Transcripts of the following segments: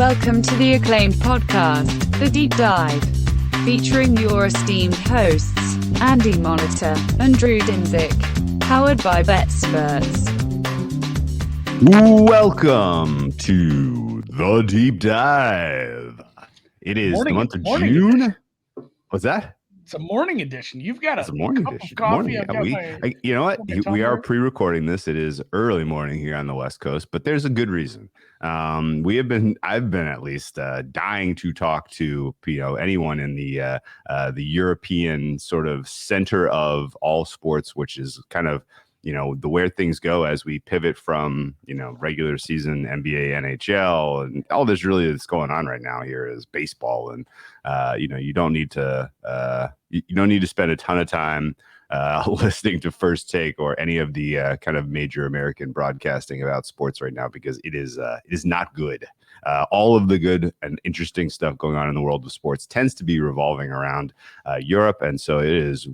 Welcome to the acclaimed podcast, The Deep Dive, featuring your esteemed hosts, Andy Monitor and Drew Dinzik, powered by BetSperts. Welcome to The Deep Dive. It is the month of June. Edition. What's that? It's a morning edition. You've got It's a morning cup edition. of coffee. Morning. You know what? We are pre-recording this. It is early morning here on the West Coast, but there's a good reason. I've been at least dying to talk to anyone in the European sort of center of all sports, which is kind of the where things go as we pivot from regular season NBA, NHL, and all this really that's going on right now here is baseball, and you don't need to spend a ton of time listening to First Take or any of the kind of major American broadcasting about sports right now, because it is not good. All of the good and interesting stuff going on in the world of sports tends to be revolving around Europe, and so it is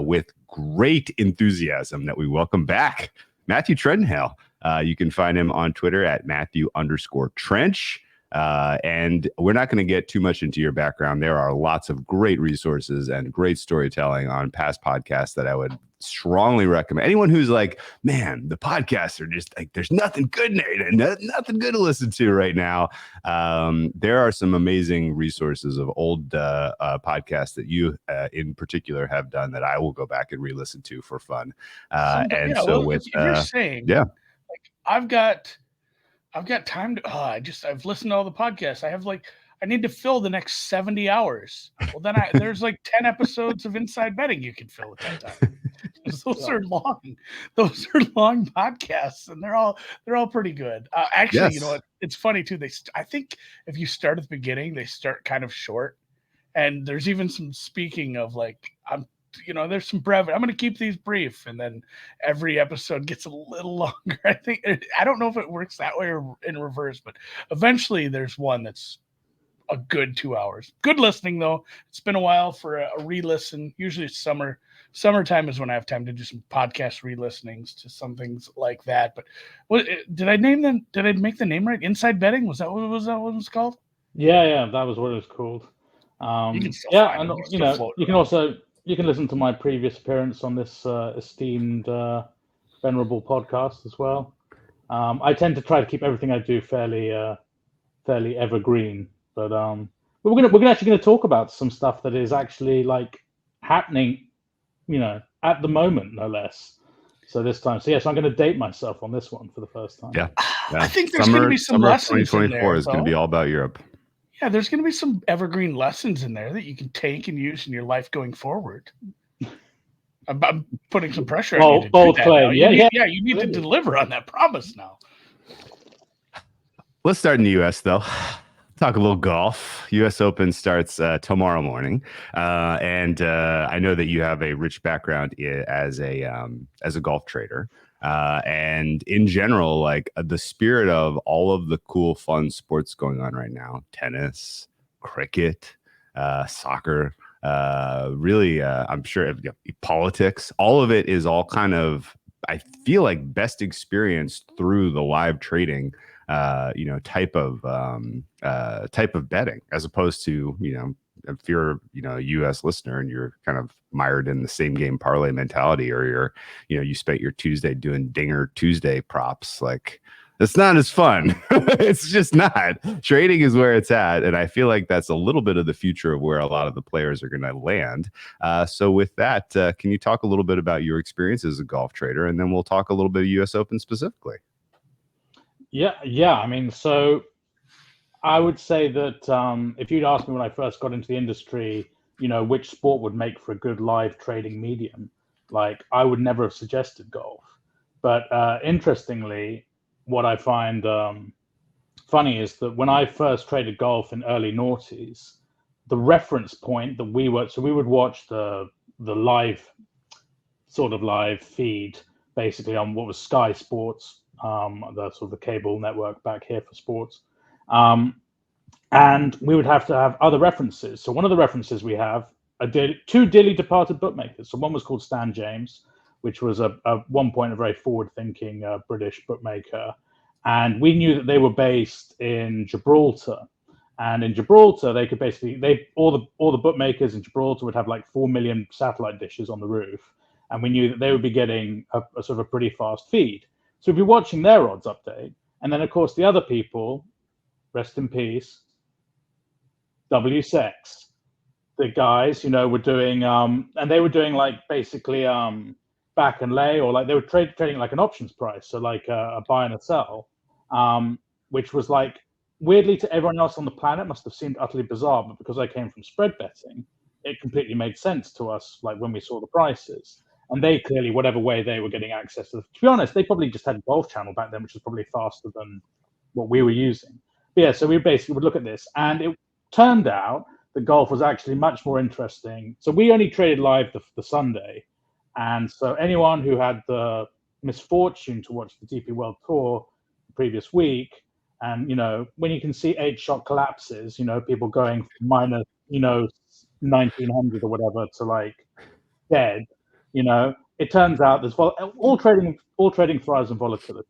with great enthusiasm that we welcome back Matthew Trenhaile. You can find him on Twitter at Matthew_Trench. And we're not going to get too much into your background. There are lots of great resources and great storytelling on past podcasts that I would strongly recommend. Anyone who's like, man, the podcasts are just like, there's nothing good in it and nothing good to listen to right now. There are some amazing resources of old podcasts that you in particular have done that I will go back and re-listen to for fun. If you're saying, like, I've got time to. I've listened to all the podcasts. I need to fill the next 70 hours. Well, then there's like 10 episodes of Inside Betting you can fill at that time. Those are long. Those are long podcasts, and they're all pretty good. Actually, yes. You know what? It's funny too. I think if you start at the beginning, they start kind of short, and there's even some speaking of like there's some brevity. I'm going to keep these brief, and then every episode gets a little longer. I don't know if it works that way or in reverse, but eventually there's one that's a good 2 hours. Good listening though. It's been a while for a re-listen. Usually it's summertime is when I have time to do some podcast re-listenings to some things like that. But did I name them? Did I make the name right? Inside Betting? Was that what it was called? Yeah, that was what it was called. You can listen to my previous appearance on this esteemed, venerable podcast as well. I tend to try to keep everything I do fairly evergreen, but we're actually going to talk about some stuff that is actually like happening, at the moment, no less. So this time, so I'm going to date myself on this one for the first time. Yeah. I think there's going to be some lessons 2024 in there, is going to be all about Europe. Yeah, there's going to be some evergreen lessons in there that you can take and use in your life going forward. I'm putting some pressure on you to do that claim. You need to deliver on that promise now. Let's start in the U.S. though. Talk a little golf. U.S. Open starts tomorrow morning, and I know that you have a rich background as a golf trader. And in general, like the spirit of all of the cool, fun sports going on right now, tennis, cricket, soccer, really, I'm sure politics, all of it is all kind of, I feel like best experienced through the live trading, type of betting, as opposed to, if you're, a U.S. listener and you're kind of mired in the same game parlay mentality, or you spent your Tuesday doing Dinger Tuesday props, like it's not as fun. It's just not. Trading is where it's at, and I feel like that's a little bit of the future of where a lot of the players are going to land. So with that, can you talk a little bit about your experience as a golf trader, and then we'll talk a little bit of U.S. Open specifically. Yeah. I mean, so I would say that if you'd asked me when I first got into the industry, which sport would make for a good live trading medium, like I would never have suggested golf. But interestingly, what I find funny is that when I first traded golf in early noughties, the reference point that we would watch the live feed basically on what was Sky Sports, the sort of the cable network back here for sports. And we would have to have other references. So one of the references we have are two dearly departed bookmakers. So one was called Stan James, which was at one point a very forward-thinking British bookmaker. And we knew that they were based in Gibraltar. And in Gibraltar, they could basically, all the bookmakers in Gibraltar would have like 4 million satellite dishes on the roof. And we knew that they would be getting a sort of a pretty fast feed. So we'd be watching their odds update. And then, of course, the other people, rest in peace, WSEX, the guys, were doing, and they were doing like basically back and lay, or like they were trading like an options price. So like a buy and a sell, which was like, weirdly to everyone else on the planet must have seemed utterly bizarre, but because I came from spread betting, it completely made sense to us, like when we saw the prices. And they clearly, whatever way they were getting access to be honest, they probably just had Golf Channel back then, which was probably faster than what we were using. But yeah, so we basically would look at this, and it turned out that golf was actually much more interesting. So we only traded live the Sunday. And so anyone who had the misfortune to watch the DP World Tour the previous week, and, when you can see 8-shot collapses, people going from minus, 1900 or whatever to like dead, it turns out there's all trading thrives on volatility.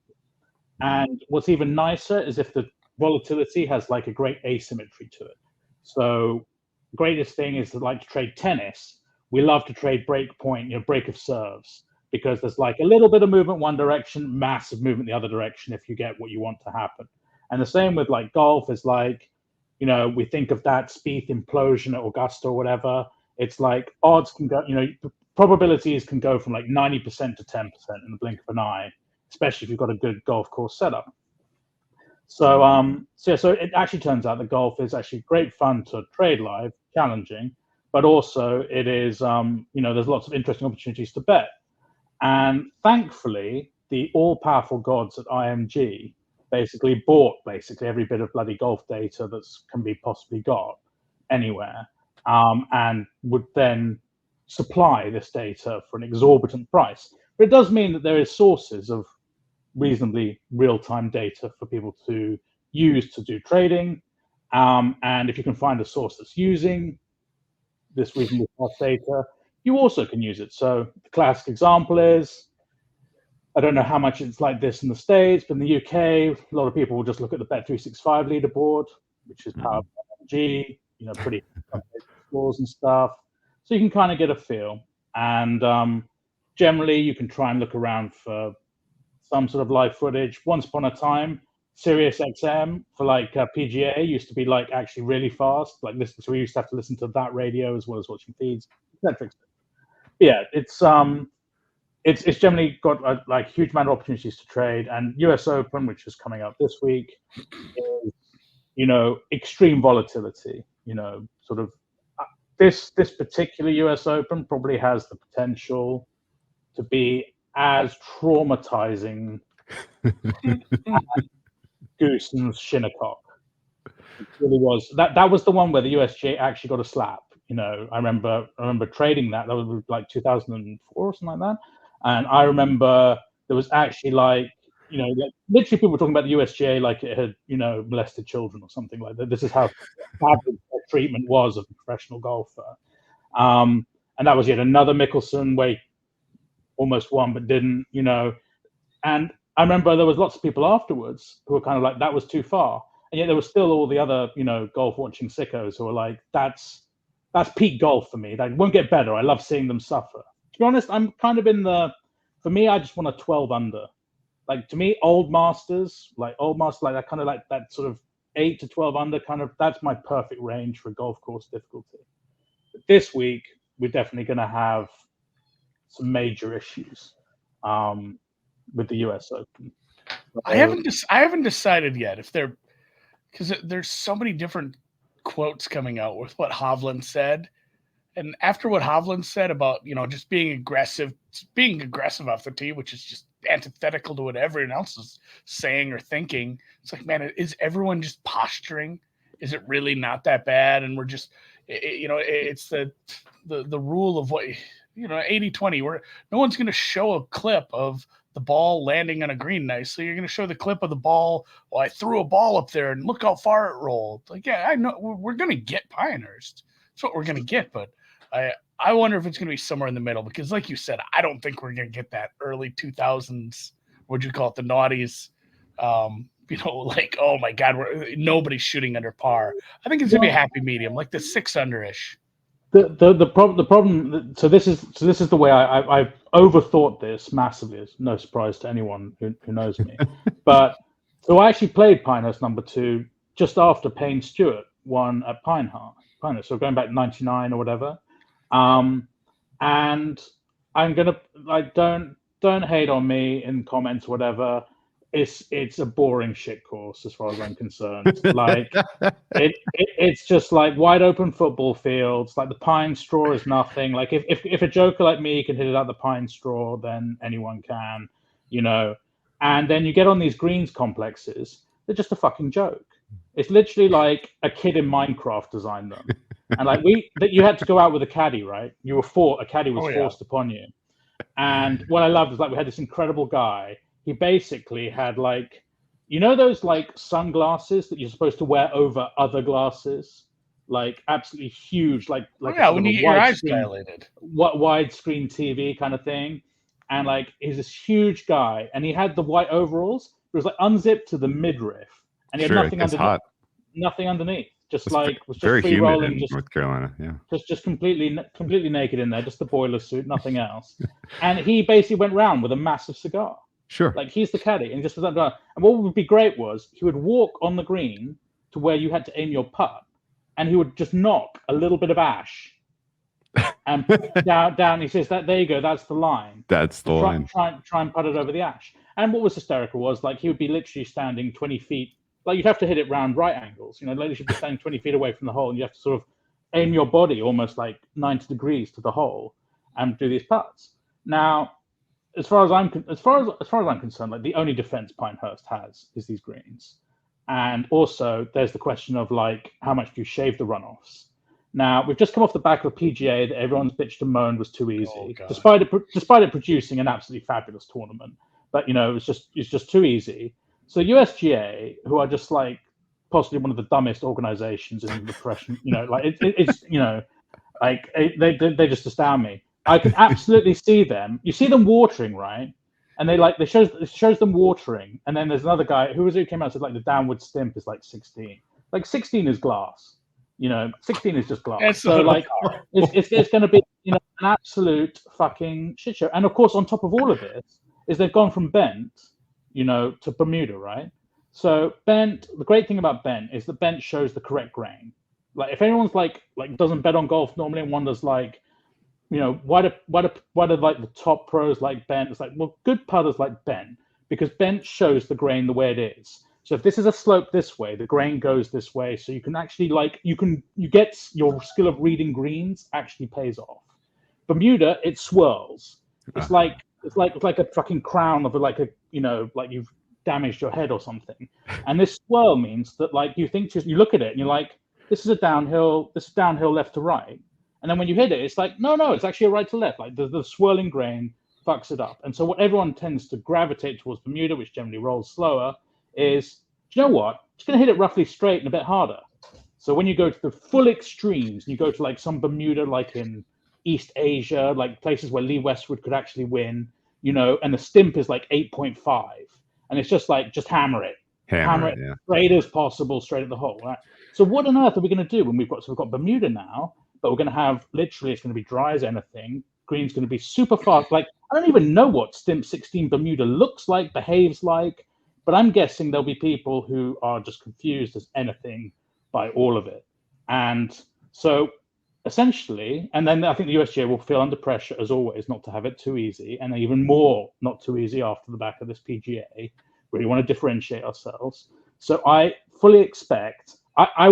And what's even nicer is if the volatility has like a great asymmetry to it. So the greatest thing is to like to trade tennis. We love to trade break point, break of serves, because there's like a little bit of movement one direction, massive movement the other direction if you get what you want to happen. And the same with like golf is like, we think of that Spieth implosion at Augusta or whatever. It's like odds can go, probabilities can go from like 90% to 10% in the blink of an eye, especially if you've got a good golf course setup. So, so it actually turns out that golf is actually great fun to trade live, challenging, but also it is, there's lots of interesting opportunities to bet. And thankfully, the all-powerful gods at IMG basically bought every bit of bloody golf data that can be possibly got anywhere, and would then supply this data for an exorbitant price. But it does mean that there is sources of reasonably real-time data for people to use to do trading. And if you can find a source that's using this reasonably fast data, you also can use it. So the classic example is, I don't know how much it's like this in the States, but in the UK, a lot of people will just look at the Bet365 leaderboard, which is powered by MG, pretty scores and stuff. So you can kind of get a feel. And generally, you can try and look around for some sort of live footage. Once upon a time, Sirius XM for like PGA used to be like actually really fast. Like so we used to have to listen to that radio as well as watching feeds, etc. Yeah, it's generally got a like huge amount of opportunities to trade. And US Open, which is coming up this week, is, extreme volatility. Sort of this particular US Open probably has the potential to be as traumatizing as Goosen's Shinnecock. It really was. That was the one where the USGA actually got a slap. I remember trading that. That was like 2004 or something like that. And I remember there was actually like, like literally people were talking about the USGA like it had, molested children or something like that. This is how bad the treatment was of a professional golfer. And that was yet another Mickelson where he almost won but didn't, And I remember there was lots of people afterwards who were kind of like, that was too far. And yet there was still all the other, golf watching sickos who were like, that's peak golf for me. That won't get better. I love seeing them suffer. To be honest, I'm kind of for me, I just want a 12 under. Like to me, old masters, like that kind of like that sort of 8 to 12 under kind of, that's my perfect range for golf course difficulty. But this week, we're definitely going to have some major issues with the US Open. So, I haven't decided yet if they're, because there's so many different quotes coming out with what Hovland said. And after what Hovland said about, just being aggressive off the tee, which is just antithetical to what everyone else is saying or thinking. It's like, man, is everyone just posturing? Is it really not that bad? And we're just, it's the rule of what, 80-20, where no one's going to show a clip of the ball landing on a green nicely. You're going to show the clip of the ball. Well, I threw a ball up there and look how far it rolled. Like, yeah, I know we're going to get Pinehurst. That's what we're going to get. But I wonder if it's going to be somewhere in the middle, because like you said, I don't think we're going to get that early 2000s, what'd you call it, the noughties, like, oh my God, nobody's shooting under par. I think it's gonna be a happy medium, like the 6 under-ish. The problem. So this is the way I've overthought this massively. It's no surprise to anyone who knows me. But so I actually played Pinehurst number 2 just after Payne Stewart won at Pinehurst. So going back 99 or whatever. And I'm gonna don't hate on me in comments, whatever. It's a boring shit course as far as I'm concerned. Like it's just like wide open football fields. Like the pine straw is nothing. Like if a joker like me can hit it out the pine straw, then anyone can, And then you get on these greens complexes. They're just a fucking joke. It's literally like a kid in Minecraft designed them. And like you had to go out with a caddy, right? A caddy was forced upon you. And what I loved was like we had this incredible guy. He basically had like, those like sunglasses that you're supposed to wear over other glasses, like absolutely huge, like when you get your eyes dilated, widescreen TV kind of thing. And like he's this huge guy, and he had the white overalls. It was like unzipped to the midriff, and he had nothing underneath. Nothing underneath. Just was just very free humid rolling, in North Carolina, yeah. Just completely naked in there, just the boiler suit, nothing else. And he basically went round with a massive cigar. Sure. Like he's the caddy, and just was that. And what would be great was he would walk on the green to where you had to aim your putt, and he would just knock a little bit of ash, and down. He says that there you go, that's the line. That's the line. Try and putt it over the ash. And what was hysterical was like he would be literally standing 20 feet. Like you'd have to hit it round right angles. Ladies should be standing 20 feet away from the hole, and you have to sort of aim your body almost like 90 degrees to the hole and do these putts. Now, as far as I'm concerned, like the only defense Pinehurst has is these greens, and also there's the question of like how much do you shave the runoffs. Now we've just come off the back of a PGA that everyone's bitched and moaned was too easy, despite it producing an absolutely fabulous tournament. But it's just too easy. So USGA, who are just like possibly one of the dumbest organizations in the profession, they just astound me. I can absolutely see them. You see them watering, right? And it shows them watering. And then there's another guy who came out and said like the downward stimp is like 16. Like 16 is glass. 16 is just glass. So like it's going to be an absolute fucking shit show. And of course, on top of all of this, is they've gone from bent, to Bermuda, right? So bent. The great thing about bent is that bent shows the correct grain. Like if anyone's like doesn't bet on golf normally and wonders like, why do like the top pros like bent? It's like, well, good putters like bent because bent shows the grain the way it is. So if this is a slope this way, the grain goes this way. So you can actually you get your skill of reading greens actually pays off. Bermuda, it swirls. It's like a fucking crown of like you've damaged your head or something. And this swirl means that like you look at it and you're like, this is downhill left to right. And then when you hit it, it's like, no, it's actually a right to left. Like the swirling grain fucks it up. And so what everyone tends to gravitate towards Bermuda, which generally rolls slower, is, do you know what? It's going to hit it roughly straight and a bit harder. So when you go to the full extremes, and you go to like some Bermuda, like in East Asia, like places where Lee Westwood could actually win, and the stimp is like 8.5. And it's just like, just hammer it straight as possible, straight at the hole, right? So what on earth are we going to do when we've got Bermuda now, but we're going to have literally, it's going to be dry as anything. Green's going to be super fast. Like, I don't even know what Stimp 16 Bermuda looks like, behaves like, but I'm guessing there'll be people who are just confused as anything by all of it. And so essentially, and then I think the USGA will feel under pressure as always not to have it too easy, and even more not too easy after the back of this PGA. Really want to differentiate ourselves. So I fully expect, I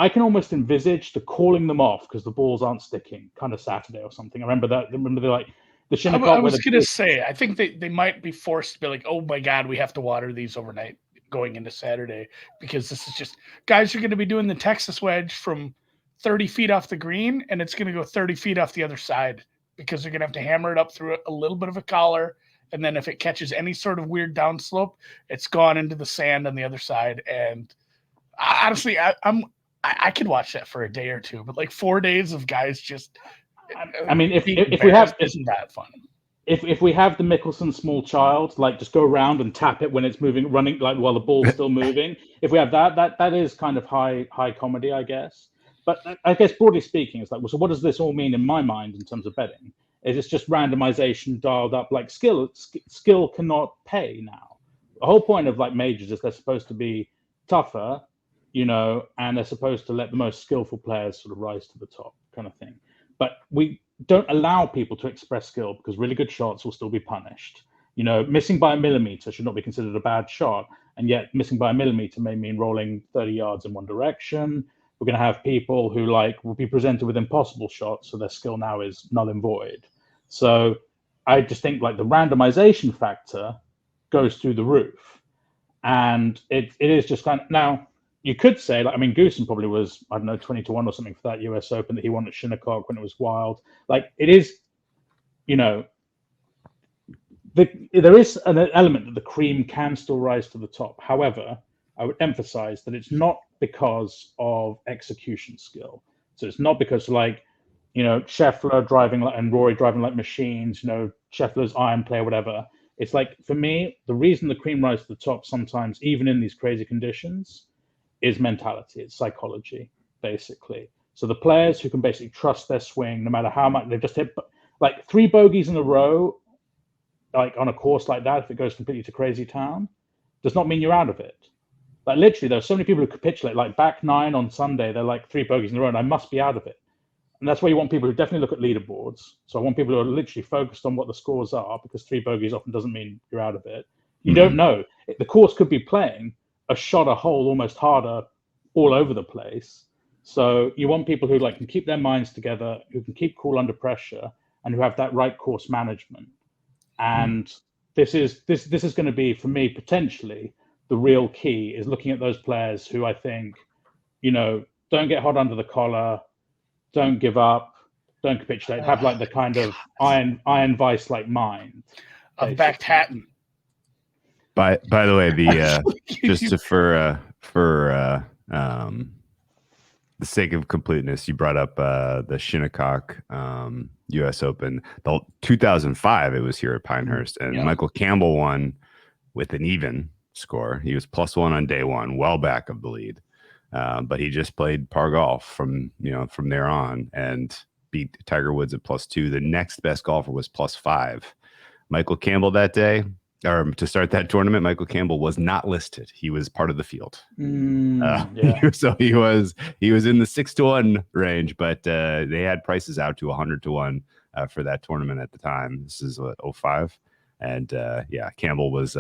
can almost envisage the calling them off because the balls aren't sticking kind of Saturday or something. I remember they're like the Shinnecock. I was going to say, I think they might be forced to be like, oh my God, we have to water these overnight going into Saturday because this is just, guys are going to be doing the Texas wedge from 30 feet off the green and it's going to go 30 feet off the other side because they're going to have to hammer it up through a little bit of a collar. And then if it catches any sort of weird downslope, it's gone into the sand on the other side. And honestly, I could watch that for a day or two, but like 4 days of guys just. I mean, if we have, isn't that fun? if we have the Mickelson small child, like just go around and tap it when it's moving, running, like while the ball's still moving. If we have that is kind of high comedy, I guess. But I guess broadly speaking, it's like, well, so what does this all mean in my mind in terms of betting? Is it's just randomization dialed up? Like skill cannot pay now. The whole point of like majors is they're supposed to be tougher, and they're supposed to let the most skillful players sort of rise to the top, kind of thing. But we don't allow people to express skill because really good shots will still be punished. Missing by a millimeter should not be considered a bad shot, and yet missing by a millimeter may mean rolling 30 yards in one direction. We're going to have people who will be presented with impossible shots, so their skill now is null and void. So I just think like the randomization factor goes through the roof, and it is just kind of now. You could say, like, I mean, Goosen probably was, I don't know, 20-1 or something for that US Open that he won at Shinnecock when it was wild. Like, it is, there is an element that the cream can still rise to the top. However, I would emphasize that it's not because of execution skill. So it's not because, like, Scheffler driving and Rory driving like machines, Scheffler's iron play or whatever. It's like, for me, the reason the cream rises to the top sometimes, even in these crazy conditions, is mentality. It's psychology, basically. So the players who can basically trust their swing, no matter how much they've just hit, like 3 bogeys in a row, like on a course like that, if it goes completely to crazy town, does not mean you're out of it. Like literally, there are so many people who capitulate, like back 9 on Sunday, they're like 3 bogeys in a row, and I must be out of it. And that's why you want people who definitely look at leaderboards. So I want people who are literally focused on what the scores are, because 3 bogeys often doesn't mean you're out of it. You don't know. The course could be playing a shot a hole almost harder all over the place. So you want people who can keep their minds together, who can keep cool under pressure, and who have that right course management. And this is going to be, for me, potentially the real key, is looking at those players who I think, don't get hot under the collar, don't give up, don't capitulate, have like the kind of iron vice like mind. A backed Hatton. By the way, just for the sake of completeness, you brought up the Shinnecock U.S. Open. The 2005, it was here at Pinehurst, and Michael Campbell won with an even score. He was +1 on day one, well back of the lead, but he just played par golf from there on and beat Tiger Woods at +2. The next best golfer was +5. Michael Campbell that day, or to start that tournament, Michael Campbell was not listed. He was part of the field. So he was in the 6-1 range, but they had prices out to 100-1 for that tournament at the time. This is 05. And Campbell was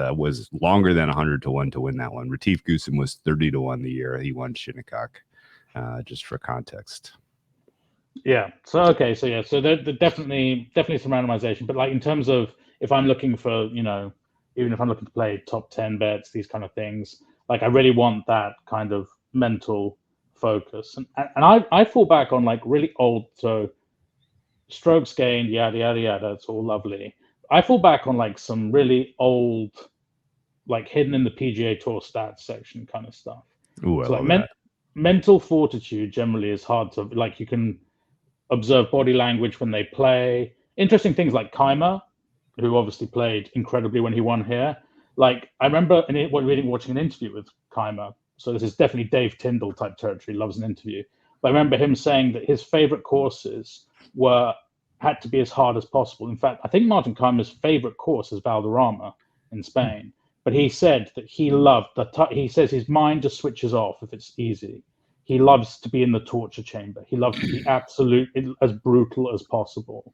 longer than 100-1 to win that one. Retief Goosen was 30-1 the year he won Shinnecock, just for context. Yeah. So there definitely some randomization, but like in terms of if I'm looking for, even if I'm looking to play top 10 bets, these kind of things, like I really want that kind of mental focus. And I fall back on like really old, so strokes gained, yada, yada, yada, it's all lovely. I fall back on like some really old, like hidden in the PGA Tour stats section kind of stuff. Ooh, so like mental fortitude generally is hard to, like, you can observe body language when they play. Interesting things like Keimer, who obviously played incredibly when he won here. Like, I remember watching an interview with Keimer. So this is definitely Dave Tyndall type territory, loves an interview. But I remember him saying that his favorite courses had to be as hard as possible. In fact, I think Martin Keimer's favorite course is Valderrama in Spain. But he said that he loved he says his mind just switches off if it's easy. He loves to be in the torture chamber. He loves to be as brutal as possible.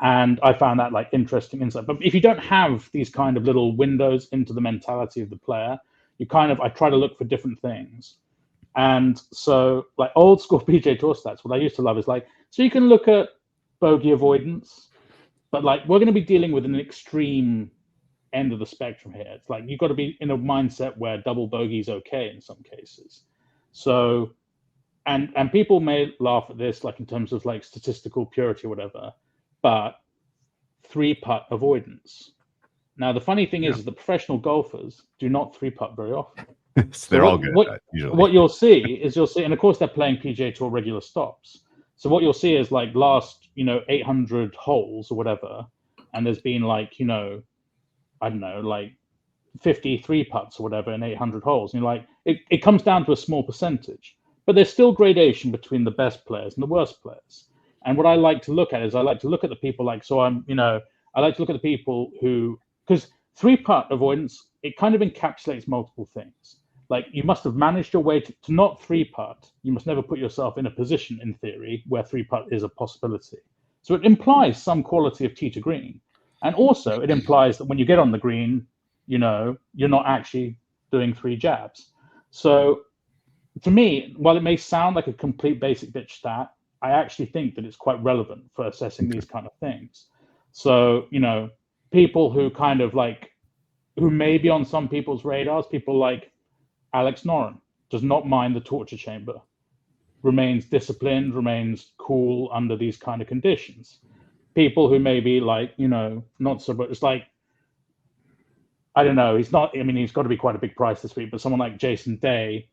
And I found that like interesting insight. But if you don't have these kind of little windows into the mentality of the player, I try to look for different things. And so like old school PGA Tour stats, what I used to love is like, so you can look at bogey avoidance, but like we're going to be dealing with an extreme end of the spectrum here. It's like you've got to be in a mindset where double bogey is okay in some cases. So, and people may laugh at this, like in terms of like statistical purity or whatever, but 3-putt avoidance. Now, the funny thing is the professional golfers do not 3-putt very often. So they're all good at that, usually. What you'll see, and of course they're playing PGA Tour regular stops. So what you'll see is like last, 800 holes or whatever, and there's been like, you know, I don't know, like 53 putts or whatever in 800 holes. And you're like, it comes down to a small percentage, but there's still gradation between the best players and the worst players. And what I like to look at is I like to look at the people like, so I'm, you know, I like to look at the people who, because 3-putt avoidance, it kind of encapsulates multiple things. Like you must have managed your way to not 3-putt. You must never put yourself in a position, in theory, where 3-putt is a possibility. So it implies some quality of tee to green. And also it implies that when you get on the green, you know, you're not actually doing 3 jabs. So to me, while it may sound like a complete basic bitch stat, I actually think that it's quite relevant for assessing these kind of things. So, you know, people who kind of like, who may be on some people's radars, people like Alex Noren, does not mind the torture chamber, remains disciplined, remains cool under these kind of conditions. People who may be like, you know, not so, but it's like, I don't know, he's not, I mean, he's got to be quite a big price this week, but someone like Jason Day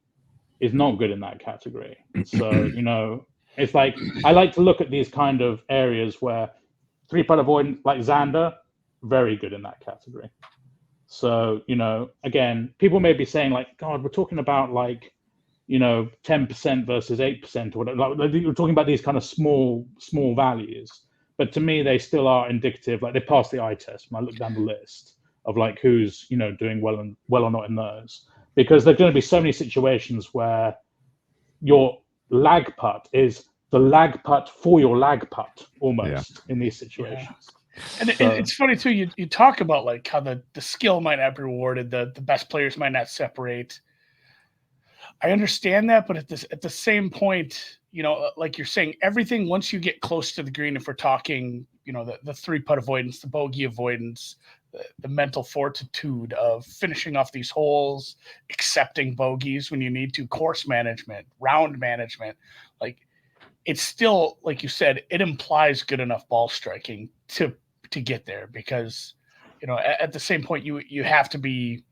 is not good in that category. So, you know, it's like, I like to look at these kind of areas where 3-putt avoidance, like Xander, very good in that category. So, you know, again, people may be saying like, God, we're talking about like, you know, 10% versus 8% or whatever. Like, we're talking about these kind of small values. But to me, they still are indicative, like they pass the eye test when I look down the list of like who's, you know, doing well or not in those. Because there are going to be so many situations where your lag putt is the lag putt for your lag putt almost in these situations. And it's funny too, you talk about like how the skill might not be rewarded, the best players might not separate. I understand that, but at the same point, you know, like you're saying, everything once you get close to the green, if we're talking, you know, the 3-putt avoidance, the bogey avoidance, the mental fortitude of finishing off these holes, accepting bogeys when you need to, course management, round management, like it's still, like you said, it implies good enough ball striking to get there, because, you know, at the same point, you have to be,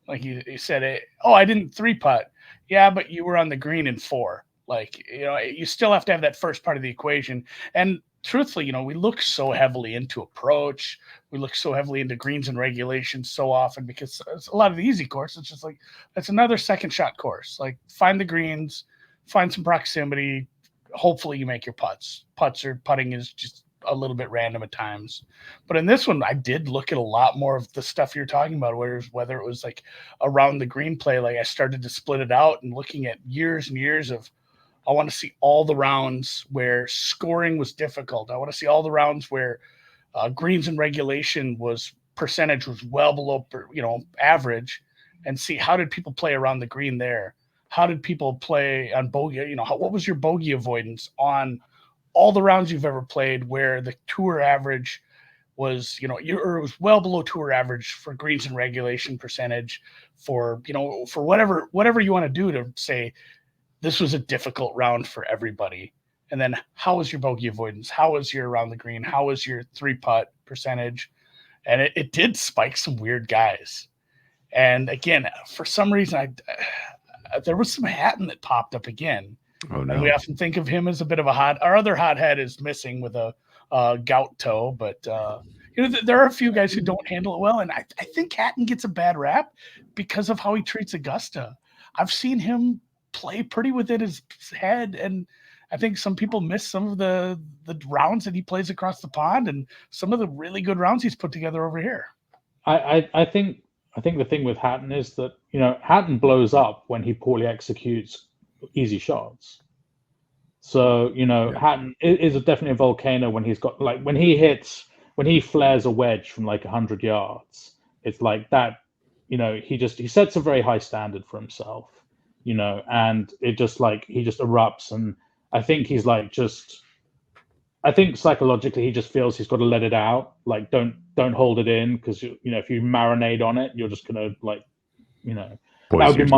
like you said, I didn't 3-putt. Yeah, but you were on the green in 4. Like, you know, you still have to have that first part of the equation. And truthfully, you know, we look so heavily into approach. We look so heavily into greens and regulations so often, because it's a lot of the easy course. It's just like, that's another second shot course. Like, find the greens, find some proximity. Hopefully you make your putts. Putting is just a little bit random at times. But in this one, I did look at a lot more of the stuff you're talking about, whether it was like around the green play. Like, I started to split it out and looking at years and years of, I want to see all the rounds where scoring was difficult. I want to see all the rounds where greens and regulation percentage was well below, you know, average, and see how did people play around the green there? How did people play on bogey? You know, what was your bogey avoidance on all the rounds you've ever played where the tour average was, you know, or it was well below tour average for greens and regulation percentage, for, you know, for whatever you want to do to say this was a difficult round for everybody. And then how was your bogey avoidance? How was your around the green? How was your 3-putt percentage? And it did spike some weird guys. And again, for some reason, there was some Hatton that popped up again. Oh, no. And we often think of him as a bit of our other hothead is missing with a gout toe, but you know, there are a few guys who don't handle it well. And I think Hatton gets a bad rap because of how he treats Augusta. I've seen him play pretty within his head, and I think some people miss some of the rounds that he plays across the pond and some of the really good rounds he's put together over here. I think the thing with Hatton is that, you know, Hatton blows up when he poorly executes easy shots. So, you know, Hatton is definitely a volcano when he's got, like, when he flares a wedge from like 100 yards, it's like that, you know, he sets a very high standard for himself, you know, and it just like, he just erupts. And I think he's like, I think psychologically he just feels he's got to let it out. Like, don't hold it in, because, you know, if you marinate on it, you're just going to, like, you know, that would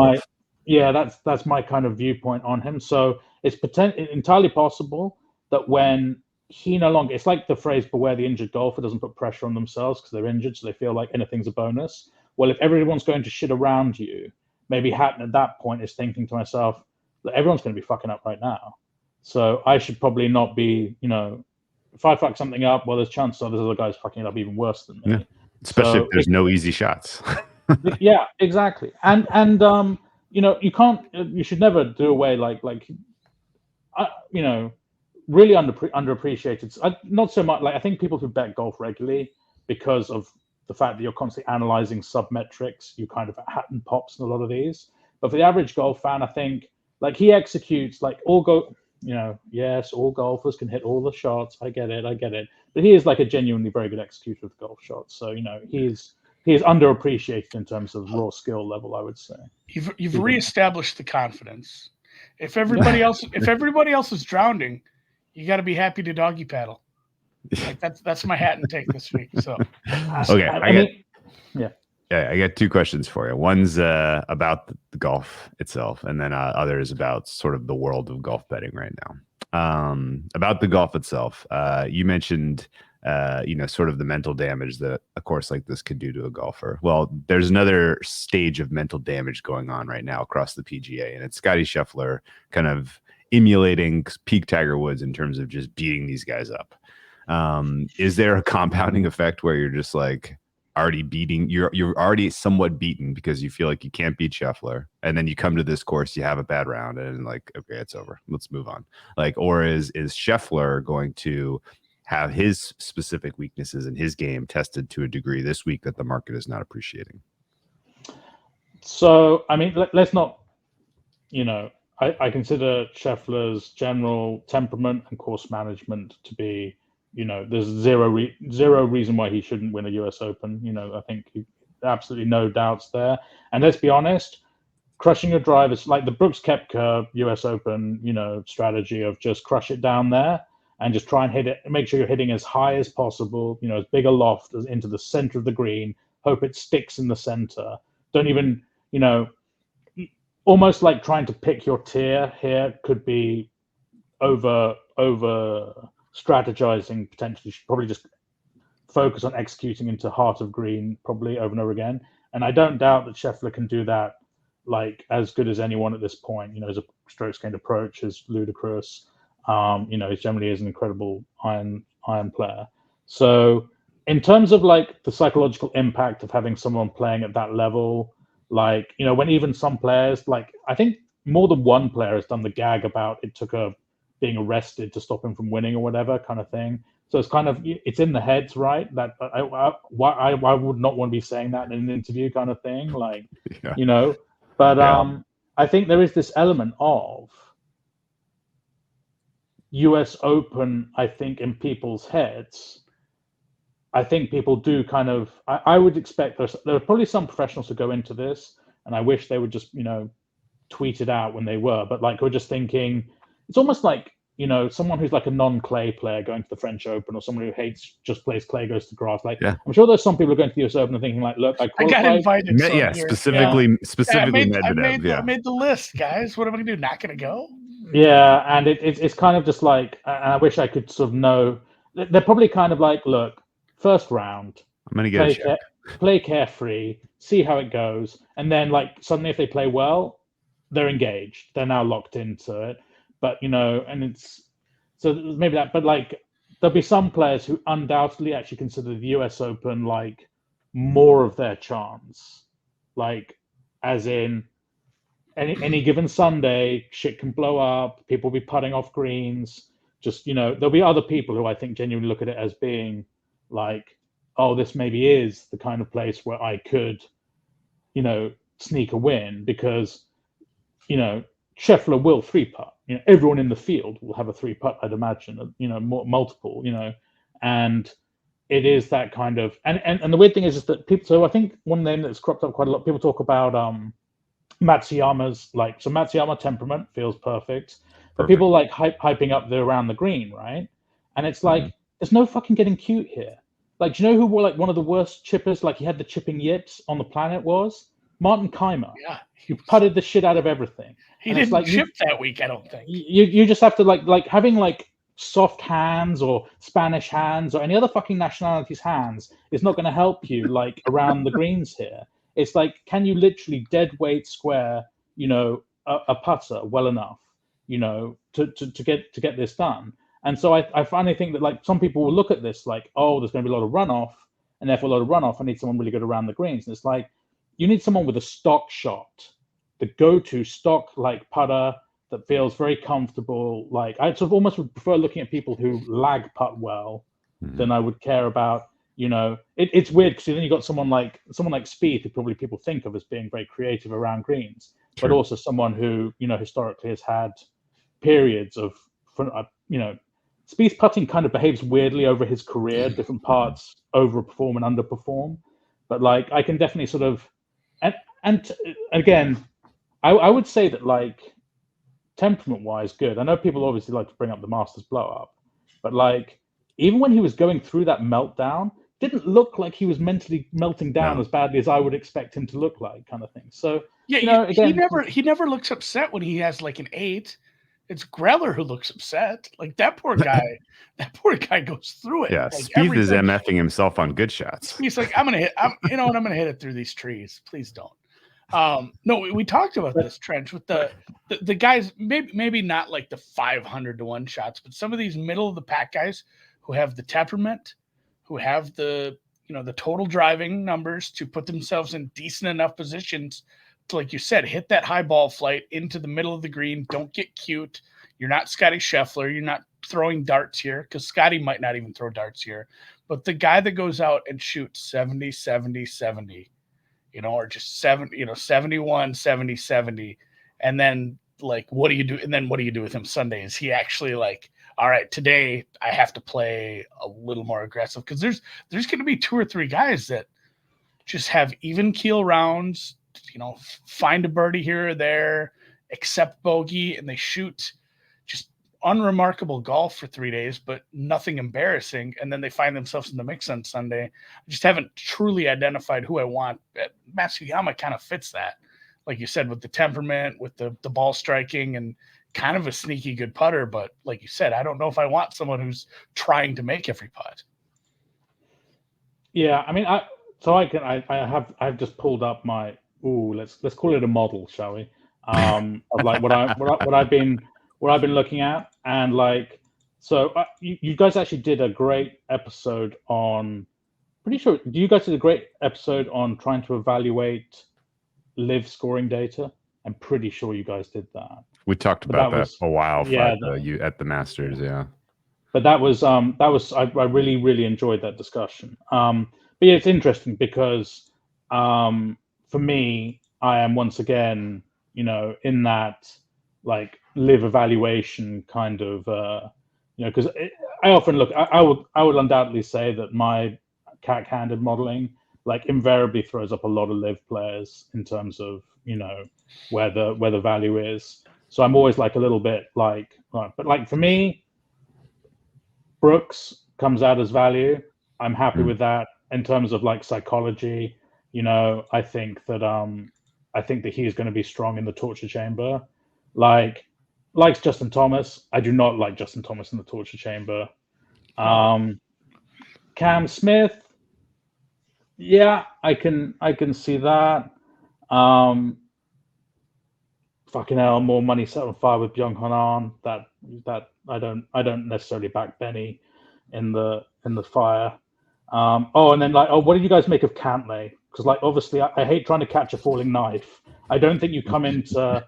be that's my kind of viewpoint on him. So it's entirely possible that when he no longer, it's like the phrase, beware the injured golfer doesn't put pressure on themselves because they're injured, so they feel like anything's a bonus. Well, if everyone's going to shit around you, maybe Hatton at that point is thinking to myself that everyone's going to be fucking up right now. So I should probably not be, you know, if I fuck something up, well, there's chances are there's other guys fucking it up even worse than me. Yeah. Especially if there's no easy shots. Yeah, exactly. And you should never do away really underappreciated. Not so much like I think people who bet golf regularly because of the fact that you're constantly analyzing submetrics, you kind of hat and pops in a lot of these. But for the average golf fan, I think like he executes like yes, all golfers can hit all the shots. I get it. But he is like a genuinely very good executor of golf shots. So he is underappreciated in terms of raw skill level, I would say. You've reestablished the confidence. If everybody else is drowning, you got to be happy to doggy paddle. Like that's my hat and take this week. So okay, I got two questions for you. One's about the golf itself, and then others about sort of the world of golf betting right now. About the golf itself, you mentioned sort of the mental damage that a course like this could do to a golfer. Well, there's another stage of mental damage going on right now across the PGA, and it's Scotty Scheffler kind of emulating peak Tiger Woods in terms of just beating these guys up. Is there a compounding effect where you're just like already beating, you're already somewhat beaten because you feel like you can't beat Scheffler, and then you come to this course, you have a bad round, and like, okay, it's over, let's move on. Like, or is Scheffler going to have his specific weaknesses in his game tested to a degree this week that the market is not appreciating? So, I mean, let's not, I consider Scheffler's general temperament and course management to be, there's zero reason why he shouldn't win a US Open. I think absolutely no doubts there. And let's be honest, crushing your drive is like the Brooks Koepka US Open, strategy of just crush it down there and just try and hit it, make sure you're hitting as high as possible, as big a loft as into the center of the green, hope it sticks in the center. Don't even, almost like trying to pick your tier here could be over strategizing potentially. Should probably just focus on executing into heart of green probably over and over again. And I don't doubt that Scheffler can do that like as good as anyone at this point. His strokes gained approach is ludicrous. He generally is an incredible iron player. So in terms of like the psychological impact of having someone playing at that level, like, when even some players, like I think more than one player has done the gag about it took being arrested to stop him from winning or whatever kind of thing. So it's kind of, it's in the heads, right? That I would not want to be saying that in an interview kind of thing, like, but I think there is this element of US Open, I think, in people's heads. I think people do kind of, I would expect there are probably some professionals who go into this, and I wish they would just, tweet it out when they were, but like we're just thinking, it's almost like, someone who's like a non-clay player going to the French Open, or someone who just plays clay, goes to grass. Like, I'm sure there's some people who are going to the US Open and thinking like, look, I got invited. Specifically I made the list, guys. What am I going to do? Not going to go? Yeah, and it's kind of just like, and I wish I could sort of know. They're probably kind of like, look, first round, I'm going to get a check. Play carefree, see how it goes, and then like suddenly if they play well, they're engaged. They're now locked into it. But and it's so maybe that. But like there'll be some players who undoubtedly actually consider the US Open like more of their chance, like as in any given Sunday, shit can blow up. People will be putting off greens. Just there'll be other people who I think genuinely look at it as being like, oh, this maybe is the kind of place where I could, sneak a win, because, Scheffler will three putt. Everyone in the field will have a three putt, I'd imagine. Multiple. And it is that kind of, and the weird thing is that people. So I think one name that's cropped up quite a lot. People talk about Matsuyama's Matsuyama temperament feels perfect, but people like hyping up around the green, right? And it's like there's no fucking getting cute here. Like, do you know who were like one of the worst chippers? Like he had the chipping yips on the planet was Martin Keimer. Yeah, he putted the shit out of everything. He didn't chip that week, I don't think. You just have to like having like soft hands or Spanish hands or any other fucking nationality's hands is not going to help you like around the greens here. It's like, can you literally dead weight square, a putter well enough, to get this done? And so I finally think that like some people will look at this like, oh, there's going to be a lot of runoff, and therefore a lot of runoff. I need someone really good around the greens. And it's like, you need someone with a stock shot, the go-to stock like putter that feels very comfortable. Like I sort of almost would prefer looking at people who lag putt well than I would care about. It's weird because then you got someone like Spieth, who probably people think of as being very creative around greens, but also someone who historically has had periods of Spieth putting kind of behaves weirdly over his career. Different parts overperform and underperform, but like I can definitely sort of and again, I would say that like temperament-wise, good. I know people obviously like to bring up the Masters blow-up, but like even when he was going through that meltdown, didn't look like he was mentally melting down as badly as I would expect him to look like, kind of thing. So yeah, he never looks upset when he has like an 8. It's Greller who looks upset. Like that poor guy goes through it. Yeah, like, Spieth is MFing himself on good shots. He's like, I'm gonna hit it through these trees. Please don't. No, we talked about this, Trench, with the guys, maybe not like the 500 to 1 shots, but some of these middle of the pack guys who have the temperament, who have the total driving numbers to put themselves in decent enough positions to, like you said, hit that high ball flight into the middle of the green. Don't get cute. You're not Scotty Scheffler. You're not throwing darts here, because Scotty might not even throw darts here. But the guy that goes out and shoots 70, 70, 70, or just 71, 70, 70. And then like, what do you do? And then what do you do with him Sunday? Is he actually like, all right, today I have to play a little more aggressive? Because there's going to be 2 or 3 guys that just have even keel rounds, find a birdie here or there, accept bogey, and they shoot just unremarkable golf for 3 days, but nothing embarrassing. And then they find themselves in the mix on Sunday. I just haven't truly identified who I want. Matsuyama kind of fits that, like you said, with the temperament, with the ball striking, and kind of a sneaky good putter. But like you said, I don't know if I want someone who's trying to make every putt. Yeah, I mean, I've just pulled up my let's call it a model, shall we? Of like what I've been looking at, and like, so you guys actually did a great episode on. Pretty sure you guys did a great episode on trying to evaluate live scoring data. I'm pretty sure you guys did that. We talked about that a while at the Masters, yeah. But that was I really, really enjoyed that discussion. But yeah, it's interesting because for me, I am once again, in that like live evaluation kind of, because I often look. I would undoubtedly say that my cack-handed modeling like invariably throws up a lot of live players in terms of where the value is. So I'm always like a little bit like, right. But like for me, Brooks comes out as value. I'm happy with that. In terms of like psychology, I think that he's going to be strong in the torture chamber. Likes Justin Thomas. I do not like Justin Thomas in the torture chamber. Cam Smith. Yeah, I can see that. Fucking hell, more money set on fire with Byung Hun An. That I don't necessarily back Benny in the fire. And then like, what did you guys make of Cantlay? Because like, obviously, I hate trying to catch a falling knife. I don't think you come into.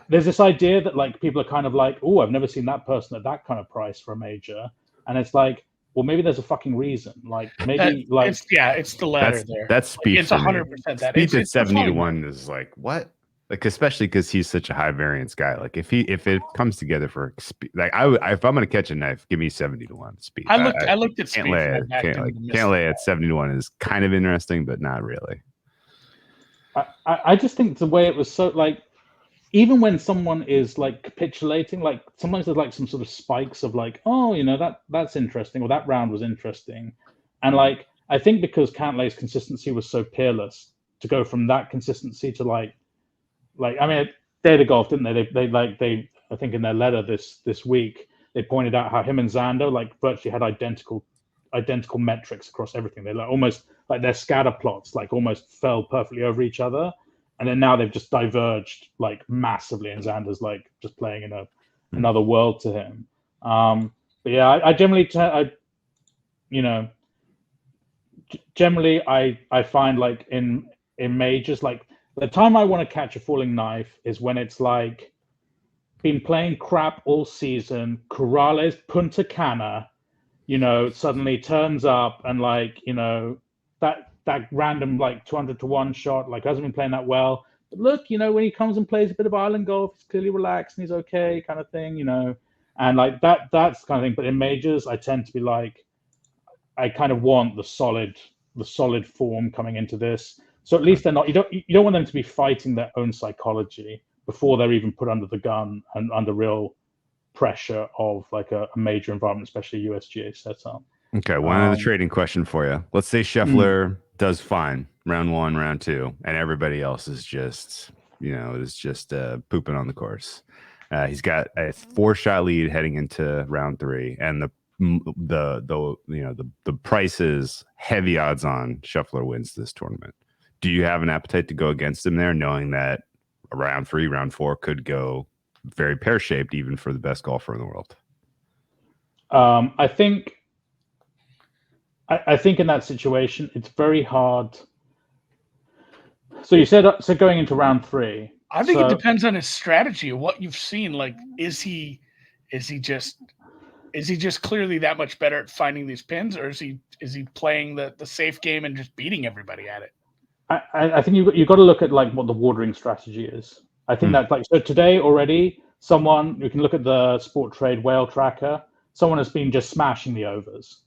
There's this idea that like people are kind of like, oh, I've never seen that person at that kind of price for a major, and it's like, well, maybe there's a fucking reason. Like maybe it's the latter there. That's Spieth. It's 100% that. Spieth at 70 to 1 is like what? Like especially because he's such a high variance guy. Like if it comes together for like if I'm gonna catch a knife, give me 70 to 1 Spieth. I looked at Spieth. Can't lay at 70 to 1 is kind of interesting, but not really. I just think the way it was so like, even when someone is like capitulating, like sometimes there's like some sort of spikes of like, oh, that's interesting, or that round was interesting, and like I think because Cantlay's consistency was so peerless, to go from that consistency to like I mean, Data Golf, didn't they? They I think in their letter this week they pointed out how him and Xander like virtually had identical metrics across everything. They like almost like their scatter plots like almost fell perfectly over each other, and then now they've just diverged like massively, and Xander's like just playing in another world to him. But yeah, I generally, generally I find like in majors, like the time I want to catch a falling knife is when it's like been playing crap all season. Corrales Punta Cana, suddenly turns up and like, that random like 200 to 1 shot, like hasn't been playing that well. But look, when he comes and plays a bit of island golf, he's clearly relaxed and he's okay, kind of thing, and like that's the kind of thing. But in majors, I tend to be like, I kind of want the solid form coming into this. So at least they're not. You don't want them to be fighting their own psychology before they're even put under the gun and under real pressure of like a major environment, especially USGA setup. Okay, one other trading question for you. Let's say Scheffler does fine round 1, round 2, and everybody else is just pooping on the course. He's got a 4-shot lead heading into round 3, and the price is heavy odds on Scheffler wins this tournament. Do you have an appetite to go against him there, knowing that round 3, round 4 could go very pear-shaped even for the best golfer in the world? I think in that situation, it's very hard. So you said going into round 3. I think it depends on his strategy, what you've seen. Like, is he just clearly that much better at finding these pins, or is he playing the safe game and just beating everybody at it? I think you've got to look at like what the watering strategy is. I think that like, so today already, someone, you can look at the Sport Trade whale tracker, someone has been just smashing the overs.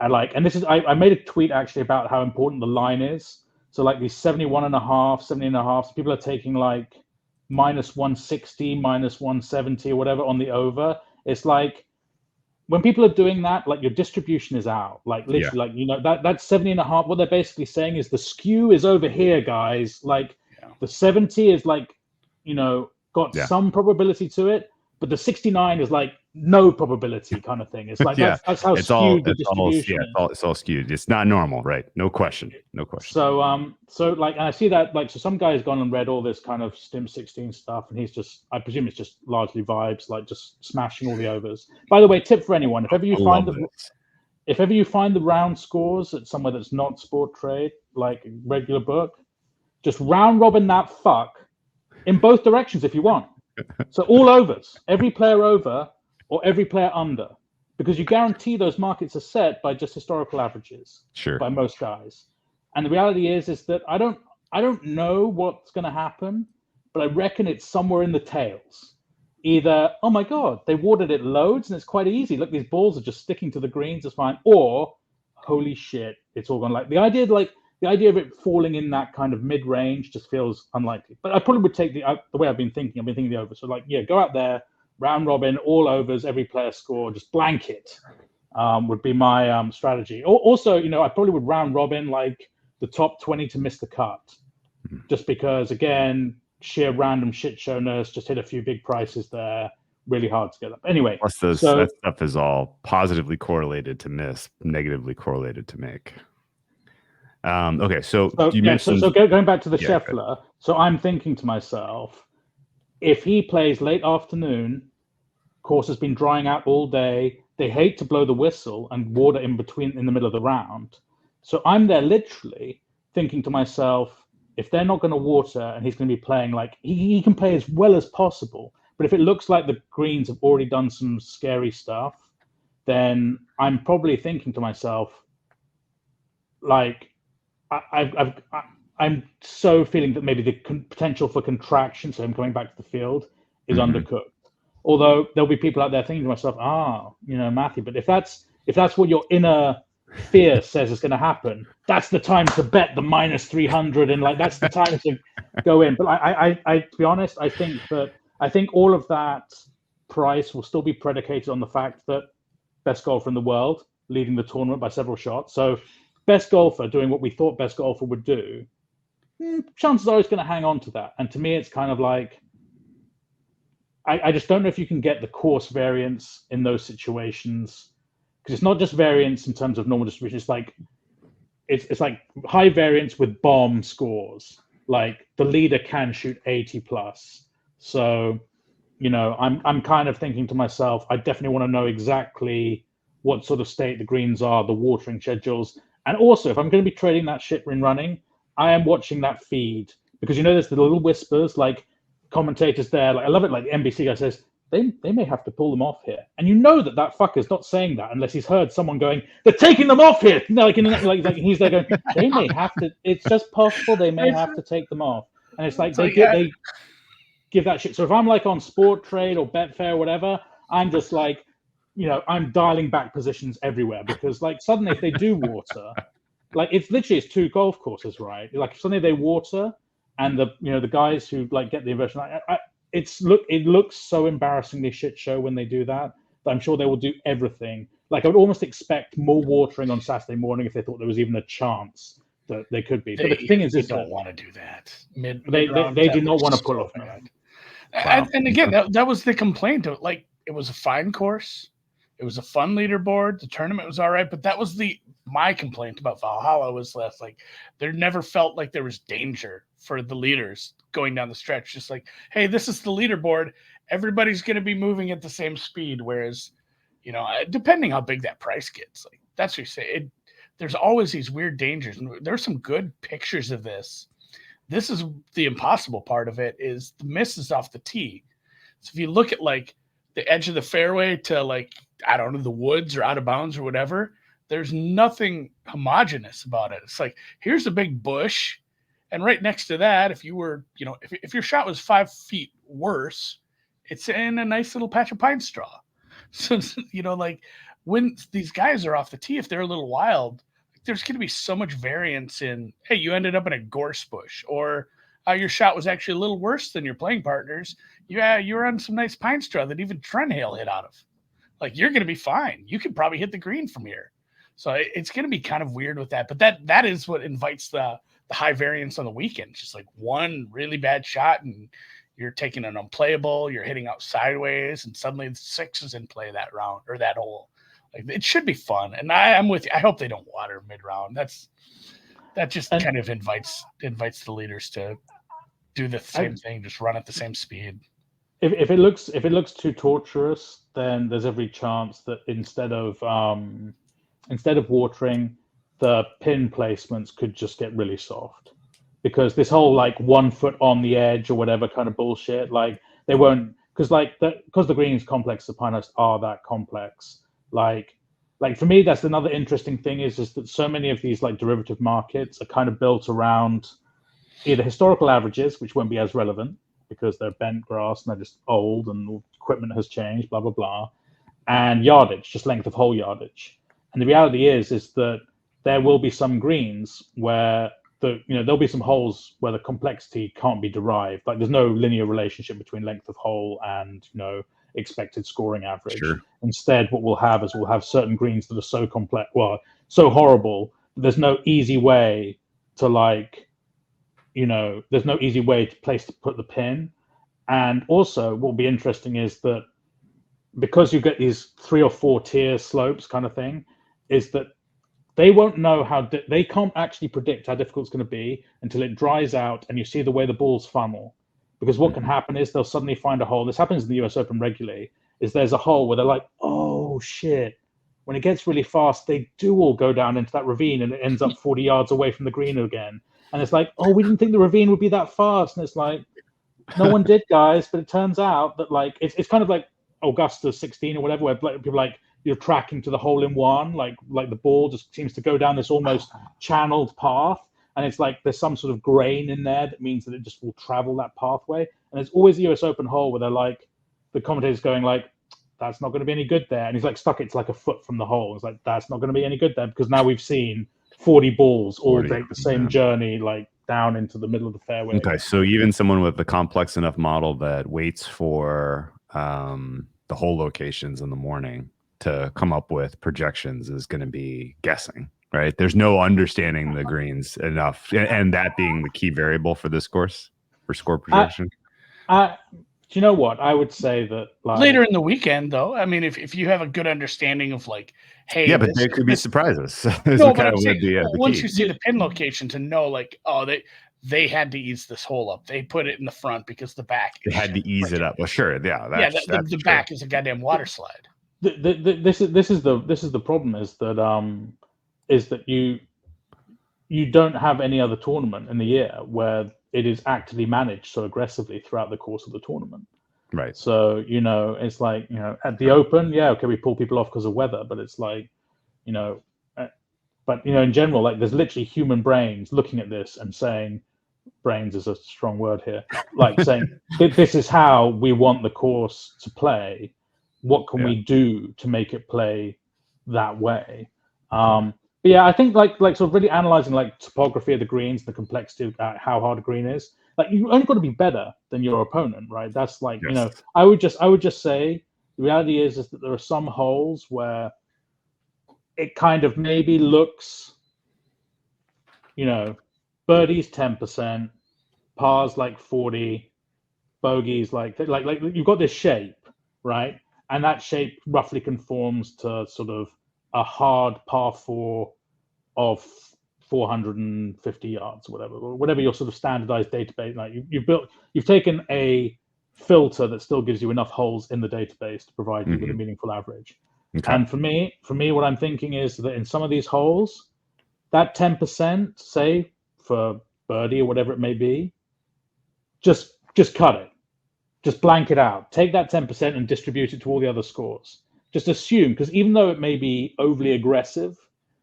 And this is, I made a tweet actually about how important the line is. So like these 71.5, 70.5, so people are taking like minus 160, minus 170 or whatever on the over. It's like, when people are doing that, like your distribution is out, like literally, like, that's 70.5. What they're basically saying is the skew is over here, guys. Like the 70 is like, got some probability to it, but the 69 is like no probability kind of thing. It's like, that's how skewed the distribution is. It's all skewed. It's not normal, right? No question. So, like, and I see that, like, so some guy's gone and read all this kind of Stim 16 stuff, and he's just, I presume it's just largely vibes, like just smashing all the overs. By the way, tip for anyone, if ever you find the round scores at somewhere that's not Sport Trade, like a regular book, just round robin that fuck in both directions if you want. So all overs, every player over or every player under, because you guarantee those markets are set by just historical averages. Sure. By most guys. And the reality is that I don't know what's going to happen, but I reckon it's somewhere in the tails. Either, oh my God, they watered it loads and it's quite easy. Look, these balls are just sticking to the greens, it's fine. Or, holy shit, it's all gone. Like the idea of it falling in that kind of mid-range just feels unlikely. But I probably would take the way I've been thinking the over. So like, go out there, round robin, all overs, every player score, just blanket would be my strategy. Also, I probably would round robin like the top 20 to miss the cut, just because, again, sheer random shit showness, just hit a few big prices there, really hard to get up. Anyway, plus that stuff is all positively correlated to miss, negatively correlated to make. Okay, so you mentioned... So going back to the Scheffler, so I'm thinking to myself, if he plays late afternoon, course has been drying out all day, they hate to blow the whistle and water in the middle of the round. So I'm there literally thinking to myself, if they're not going to water and he's going to be playing, like he can play as well as possible, but if it looks like the greens have already done some scary stuff, then I'm probably thinking to myself, like, I'm so feeling that maybe the potential for contraction, so him coming back to the field, is undercooked. Although there'll be people out there thinking to myself, Matthew, but if that's what your inner fear says is going to happen, that's the time to bet the minus 300, and like that's the time to go in. But I to be honest, I think all of that price will still be predicated on the fact that best golfer in the world leading the tournament by several shots. So best golfer doing what we thought best golfer would do, chances are he's going to hang on to that. And to me, it's kind of like, I just don't know if you can get the course variance in those situations, because it's not just variance in terms of normal distribution. It's like high variance with bomb scores. Like the leader can shoot 80 plus. So I'm kind of thinking to myself, I definitely want to know exactly what sort of state the greens are, the watering schedules, and also if I'm going to be trading that shit when running, I am watching that feed because there's the little whispers like commentators there. Like I love it. Like the NBC guy says they may have to pull them off here, and that fucker's not saying that unless he's heard someone going, they're taking them off here. Like he's there going, they may have to. It's just possible they may have to take them off, and it's like they give that shit. So if I'm like on Sport Trade or Betfair or whatever, I'm just like, I'm dialing back positions everywhere because like suddenly if they do water, like it's 2 golf courses, right? Like if suddenly they water and the guys who like get the inversion, it looks so embarrassingly shit show when they do that I'm sure they will do everything. Like I would almost expect more watering on Saturday morning if they thought there was even a chance that they could be. But the thing is, they don't want to do that. They do not want to pull off. And again, that was the complaint. Like it was a fine course, it was a fun leaderboard. The tournament was all right, but that was my complaint about Valhalla was less like there never felt like there was danger for the leaders going down the stretch. Just like, hey, this is the leaderboard. Everybody's going to be moving at the same speed. Whereas, depending how big that price gets, like that's what you say. There's always these weird dangers, and there's some good pictures of this. This is the impossible part of it is the misses off the tee. So if you look at like the edge of the fairway to like, I don't know, the woods or out of bounds or whatever, there's nothing homogeneous about it. It's like, here's a big bush. And right next to that, if you were, if your shot was 5 feet worse, it's in a nice little patch of pine straw. So, like when these guys are off the tee, if they're a little wild, there's going to be so much variance in, hey, you ended up in a gorse bush, or your shot was actually a little worse than your playing partners. Yeah, you were on some nice pine straw that even Trenhaile hit out of. Like, you're going to be fine. You could probably hit the green from here. So it's going to be kind of weird with that. But that is what invites the high variance on the weekend. Just like one really bad shot and you're taking an unplayable, you're hitting out sideways, and suddenly the 6 is in play that round or that hole. Like, it should be fun, and I'm with you. I hope they don't water mid-round. That just kind of invites the leaders to do the same thing, just run at the same speed. If it looks too torturous, then there's every chance that instead of watering, the pin placements could just get really soft, because this whole like 1 foot on the edge or whatever kind of bullshit, like they won't, because the greens complex, the Pinehurst are that complex. Like for me, that's another interesting thing is that so many of these like derivative markets are kind of built around either historical averages, which won't be as relevant because they're bent grass and they're just old and equipment has changed, blah, blah, blah, and yardage, just length of hole yardage. And the reality is that there will be some greens where there'll be some holes where the complexity can't be derived. Like there's no linear relationship between length of hole and, expected scoring average. Sure. Instead, what we'll have certain greens that are so complex, so horrible, there's no easy way to there's no easy way to put the pin. And also what will be interesting is that because you get these 3 or 4 tier slopes kind of thing, is that they won't know they can't actually predict how difficult it's going to be until it dries out and you see the way the balls funnel. Because what can happen is they'll suddenly find a hole. This happens in the US Open regularly, is there's a hole where they're like, oh shit. When it gets really fast, they do all go down into that ravine and it ends up 40 yards away from the green again. And it's like, oh, we didn't think the ravine would be that fast. And it's like, no one did, guys. But it turns out that like, it's kind of like Augusta 16 or whatever, where people like, you're tracking to the hole in one, like the ball just seems to go down this almost channeled path. And it's like there's some sort of grain in there that means that it just will travel that pathway. And there's always the US Open hole where they're like, the commentator's going like, that's not going to be any good there. And he's like stuck it's like a foot from the hole. It's like, that's not going to be any good there because now we've seen 40 balls all take the same journey, like down into the middle of the fairway. Okay, so even someone with a complex enough model that waits for the hole locations in the morning to come up with projections is going to be guessing. Right. There's no understanding the greens enough. And that being the key variable for this course for score projection. Do you know what? I would say that later in the weekend, though, I mean, if you have a good understanding of like, hey, but there could be surprises. No, but once you see the pin location to know like, oh, they had to ease this hole up. They put it in the front because the back. They had to ease it up. Well, sure, yeah, that's the back is a goddamn water slide. This is the problem is that you don't have any other tournament in the year where it is actively managed so aggressively throughout the course of the tournament. Right. So, it's like, at the Open, yeah, okay, we pull people off because of weather, but it's like, but in general, like there's literally human brains looking at this and saying, brains is a strong word here, like saying, this is how we want the course to play. What can we do to make it play that way? But yeah, I think like sort of really analyzing like topography of the greens, the complexity of how hard a green is. Like you only got to be better than your opponent, right? That's like I would just say the reality is that there are some holes where it kind of maybe looks, birdies 10%, pars like 40, bogeys like you've got this shape, right? And that shape roughly conforms to sort of a hard par 4 of 450 yards, or whatever your sort of standardized database. Like you've taken a filter that still gives you enough holes in the database to provide you with a meaningful average. Okay. And for me, what I'm thinking is that in some of these holes, that 10%, say for birdie or whatever it may be, just cut it. Just blank it out. Take that 10% and distribute it to all the other scores. Just assume, because even though it may be overly aggressive,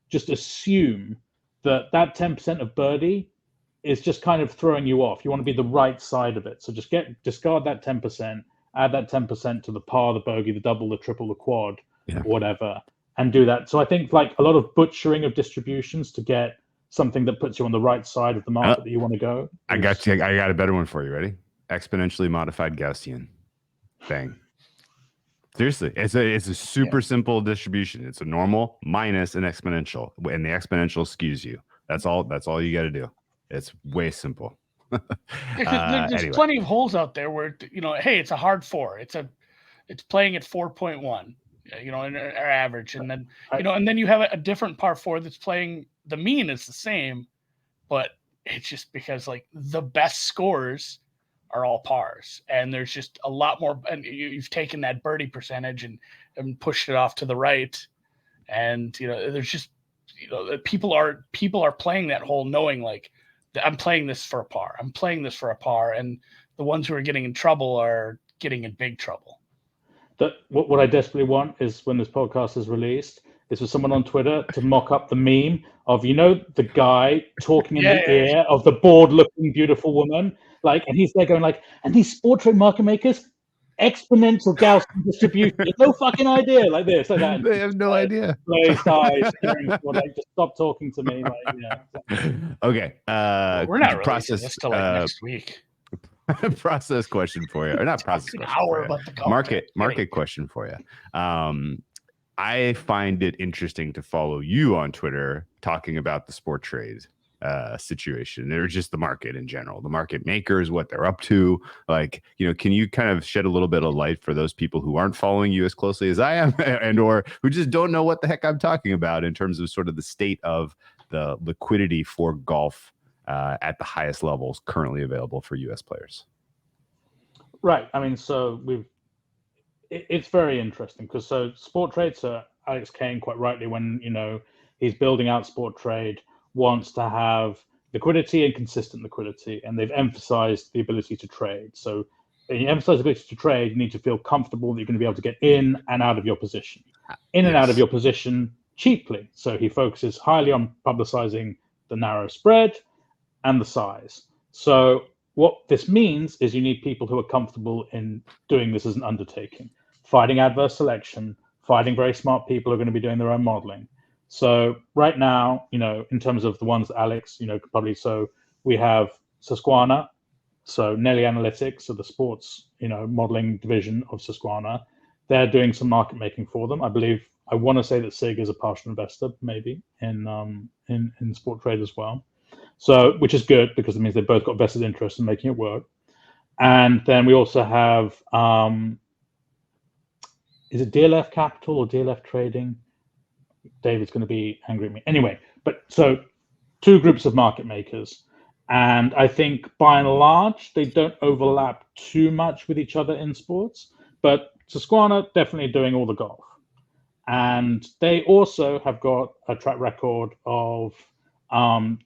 just assume that 10% of birdie is just kind of throwing you off. You want to be the right side of it. So just discard that 10%, add that 10% to the par, the bogey, the double, the triple, the quad, whatever, and do that. So I think like a lot of butchering of distributions to get something that puts you on the right side of the market that you want to go. I got a better one for you. Ready? Exponentially modified Gaussian. Bang. Seriously, it's a super simple distribution. It's a normal minus an exponential, and the exponential skews you. That's all you got to do. It's way simple. There's plenty of holes out there where hey, it's a hard 4. It's playing at 4.1. In our average, and then and then you have a different par 4 that's playing. The mean is the same, but it's just because like the best scores are all pars, and there's just a lot more. And you've taken that birdie percentage and pushed it off to the right, and there's just people are playing that hole knowing like I'm playing this for a par. I'm playing this for a par, and the ones who are getting in trouble are getting in big trouble. What I desperately want is when this podcast is released, is for someone on Twitter to mock up the meme of the guy talking in the ear of the bored-looking beautiful woman, like, and he's there going like, and these sport trade market makers, exponential Gaussian distribution, no fucking idea, like this, like that. They have no idea. Glazed eyes, like, just stop talking to me, like, Okay, we're not releasing this till like next week. Process question for you, or not process question for you. Market question for you. I find it interesting to follow you on Twitter talking about the sport trade situation, or just the market in general, the market makers, what they're up to. Like, can you kind of shed a little bit of light for those people who aren't following you as closely as I am, and or who just don't know what the heck I'm talking about in terms of sort of the state of the liquidity for golf at the highest levels currently available for U.S. players? Right. I mean, so it's very interesting because sport trade, so Alex Kane quite rightly, when he's building out sport trade, wants to have liquidity and consistent liquidity, and they've emphasized the ability to trade. So when you emphasize the ability to trade, you need to feel comfortable that you're going to be able to get in and out of your position, and out of your position cheaply. So he focuses highly on publicizing the narrow spread and the size. So what this means is you need people who are comfortable in doing this as an undertaking, fighting adverse selection, fighting very smart people who are going to be doing their own modeling. So right now, in terms of the ones that Alex, could probably, so we have Susquehanna, so Nelly Analytics, so the sports, modeling division of Susquehanna. They're doing some market making for them. I want to say that SIG is a partial investor, maybe in sport trade as well. So, which is good because it means they've both got vested interest in making it work. And then we also have, is it DLF Capital or DLF Trading? David's going to be angry at me. Anyway, but so 2 groups of market makers. And I think by and large, they don't overlap too much with each other in sports. But Susquehanna definitely doing all the golf. And they also have got a track record of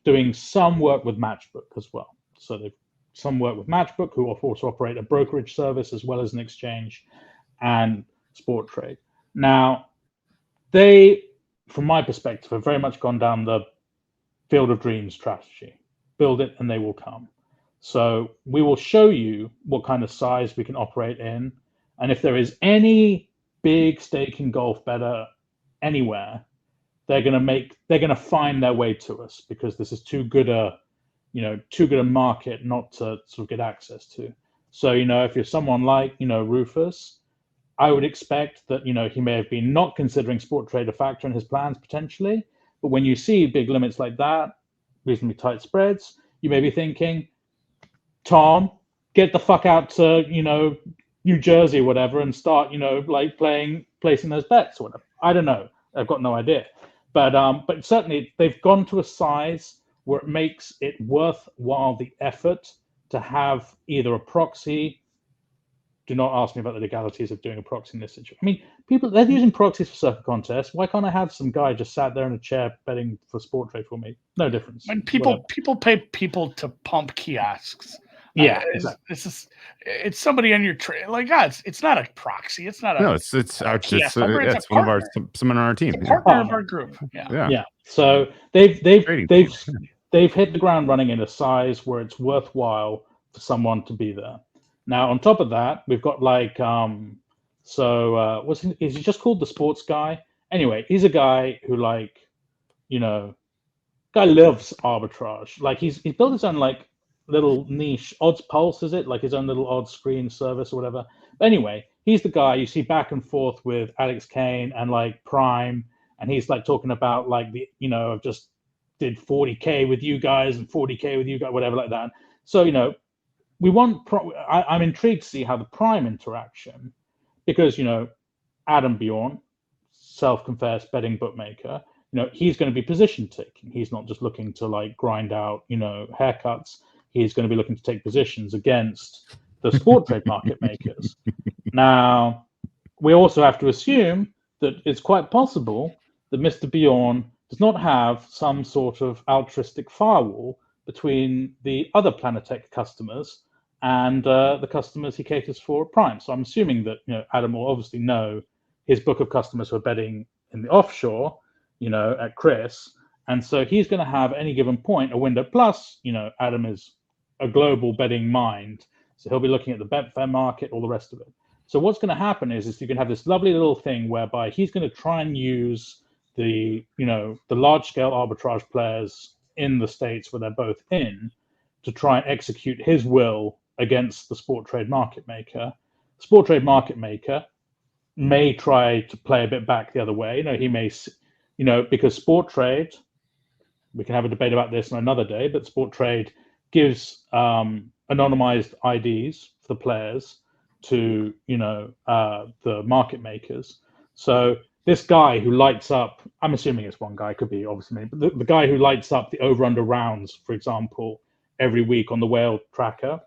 doing some work with Matchbook as well. So they've some work with Matchbook, who also operate a brokerage service as well as an exchange and Sport Trade. Now, they, from my perspective, have very much gone down the field of dreams strategy. Build it and they will come. So we will show you what kind of size we can operate in. And if there is any big stake in golf better anywhere, they're going to find their way to us, because this is too good a market not to sort of get access to. So, if you're someone like, Rufus, I would expect that, he may have been not considering Sport Trade a factor in his plans potentially, but when you see big limits like that, reasonably tight spreads, you may be thinking, Tom, get the fuck out to, New Jersey or whatever, and start, placing those bets or whatever. I don't know. I've got no idea. But certainly they've gone to a size where it makes it worthwhile the effort to have either a proxy. Do not ask me about the legalities of doing a proxy in this situation. I mean, they're using proxies for circuit contests. Why can't I have some guy just sat there in a chair betting for Sport Trade for me? No difference. When people pay people to pump kiosks. Yeah, it's somebody on your it's not a proxy. It's not a it's one of our someone on our team. It's a partner of our group. Yeah. So they've hit the ground running in a size where it's worthwhile for someone to be there. Now, on top of that, we've got is he just called the sports guy? Anyway, he's a guy who guy loves arbitrage. He's built his own little niche odds pulse, is it? His own little odds screen service or whatever. But anyway, he's the guy you see back and forth with Alex Kane and Prime, and he's talking about I've just did 40K with you guys and 40K with you guys, whatever like that. So I'm intrigued to see how the Prime interaction, because Adam Bjorn, self-confessed betting bookmaker, he's going to be position taking. He's not just looking to grind out haircuts. He's going to be looking to take positions against the Sport Trade market makers. Now, we also have to assume that it's quite possible that Mr. Bjorn does not have some sort of altruistic firewall between the other Planetech customers and the customers he caters for at Prime. So I'm assuming that Adam will obviously know his book of customers who are betting in the offshore, at Chris, and so he's going to have at any given point a window. Plus, Adam is a global betting mind, so he'll be looking at the Betfair market, all the rest of it. So what's going to happen is you can have this lovely little thing whereby he's going to try and use the large-scale arbitrage players in the states where they're both in to try and execute his will against the Sport Trade market maker. Sport Trade market maker may try to play a bit back the other way. He may, because Sport Trade, we can have a debate about this on another day, but Sport Trade gives anonymized IDs for the players to, the market makers. So this guy who lights up, I'm assuming it's one guy, could be obviously many, but the guy who lights up the over-under rounds, for example, every week on the whale tracker,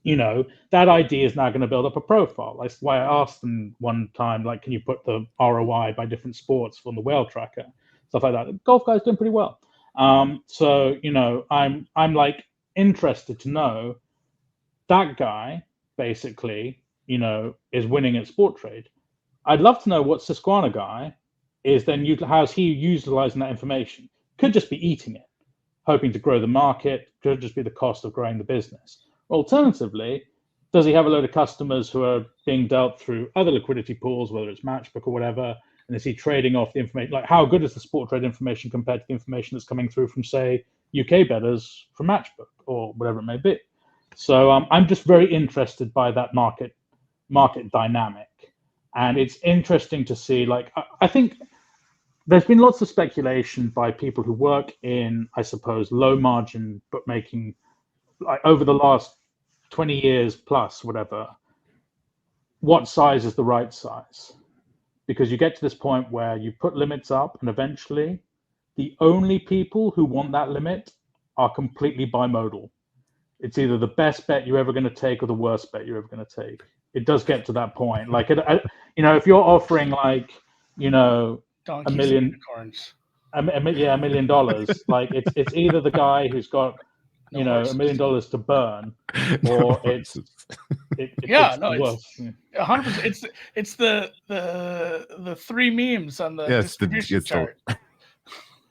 that ID is now going to build up a profile. That's why I asked them one time, can you put the ROI by different sports from the whale tracker, stuff like that. The golf guy's doing pretty well. So I'm interested to know that guy basically, is winning at Sport Trade. I'd love to know what Susquehanna guy is then, how's he utilizing that information? Could just be eating it, hoping to grow the market, could just be the cost of growing the business. Alternatively, does he have a load of customers who are being dealt through other liquidity pools, whether it's Matchbook or whatever, and is he trading off the information? How good is the Sport Trade information compared to the information that's coming through from, say, UK bettors from Matchbook or whatever it may be? So I'm just very interested by that market dynamic. And it's interesting to see, I think there's been lots of speculation by people who work in, I suppose, low margin bookmaking over the last 20 years plus, whatever. What size is the right size? Because you get to this point where you put limits up, and eventually the only people who want that limit are completely bimodal. It's either the best bet you're ever going to take or the worst bet you're ever going to take. It does get to that point. Like, if you're offering like, $1 Donkeys million, and unicorns. $1 million, like it's either the guy who's got, No $1 million to burn, or it's Yeah, it's no, the worst. it's 100%. It's the three memes on the distribution chart.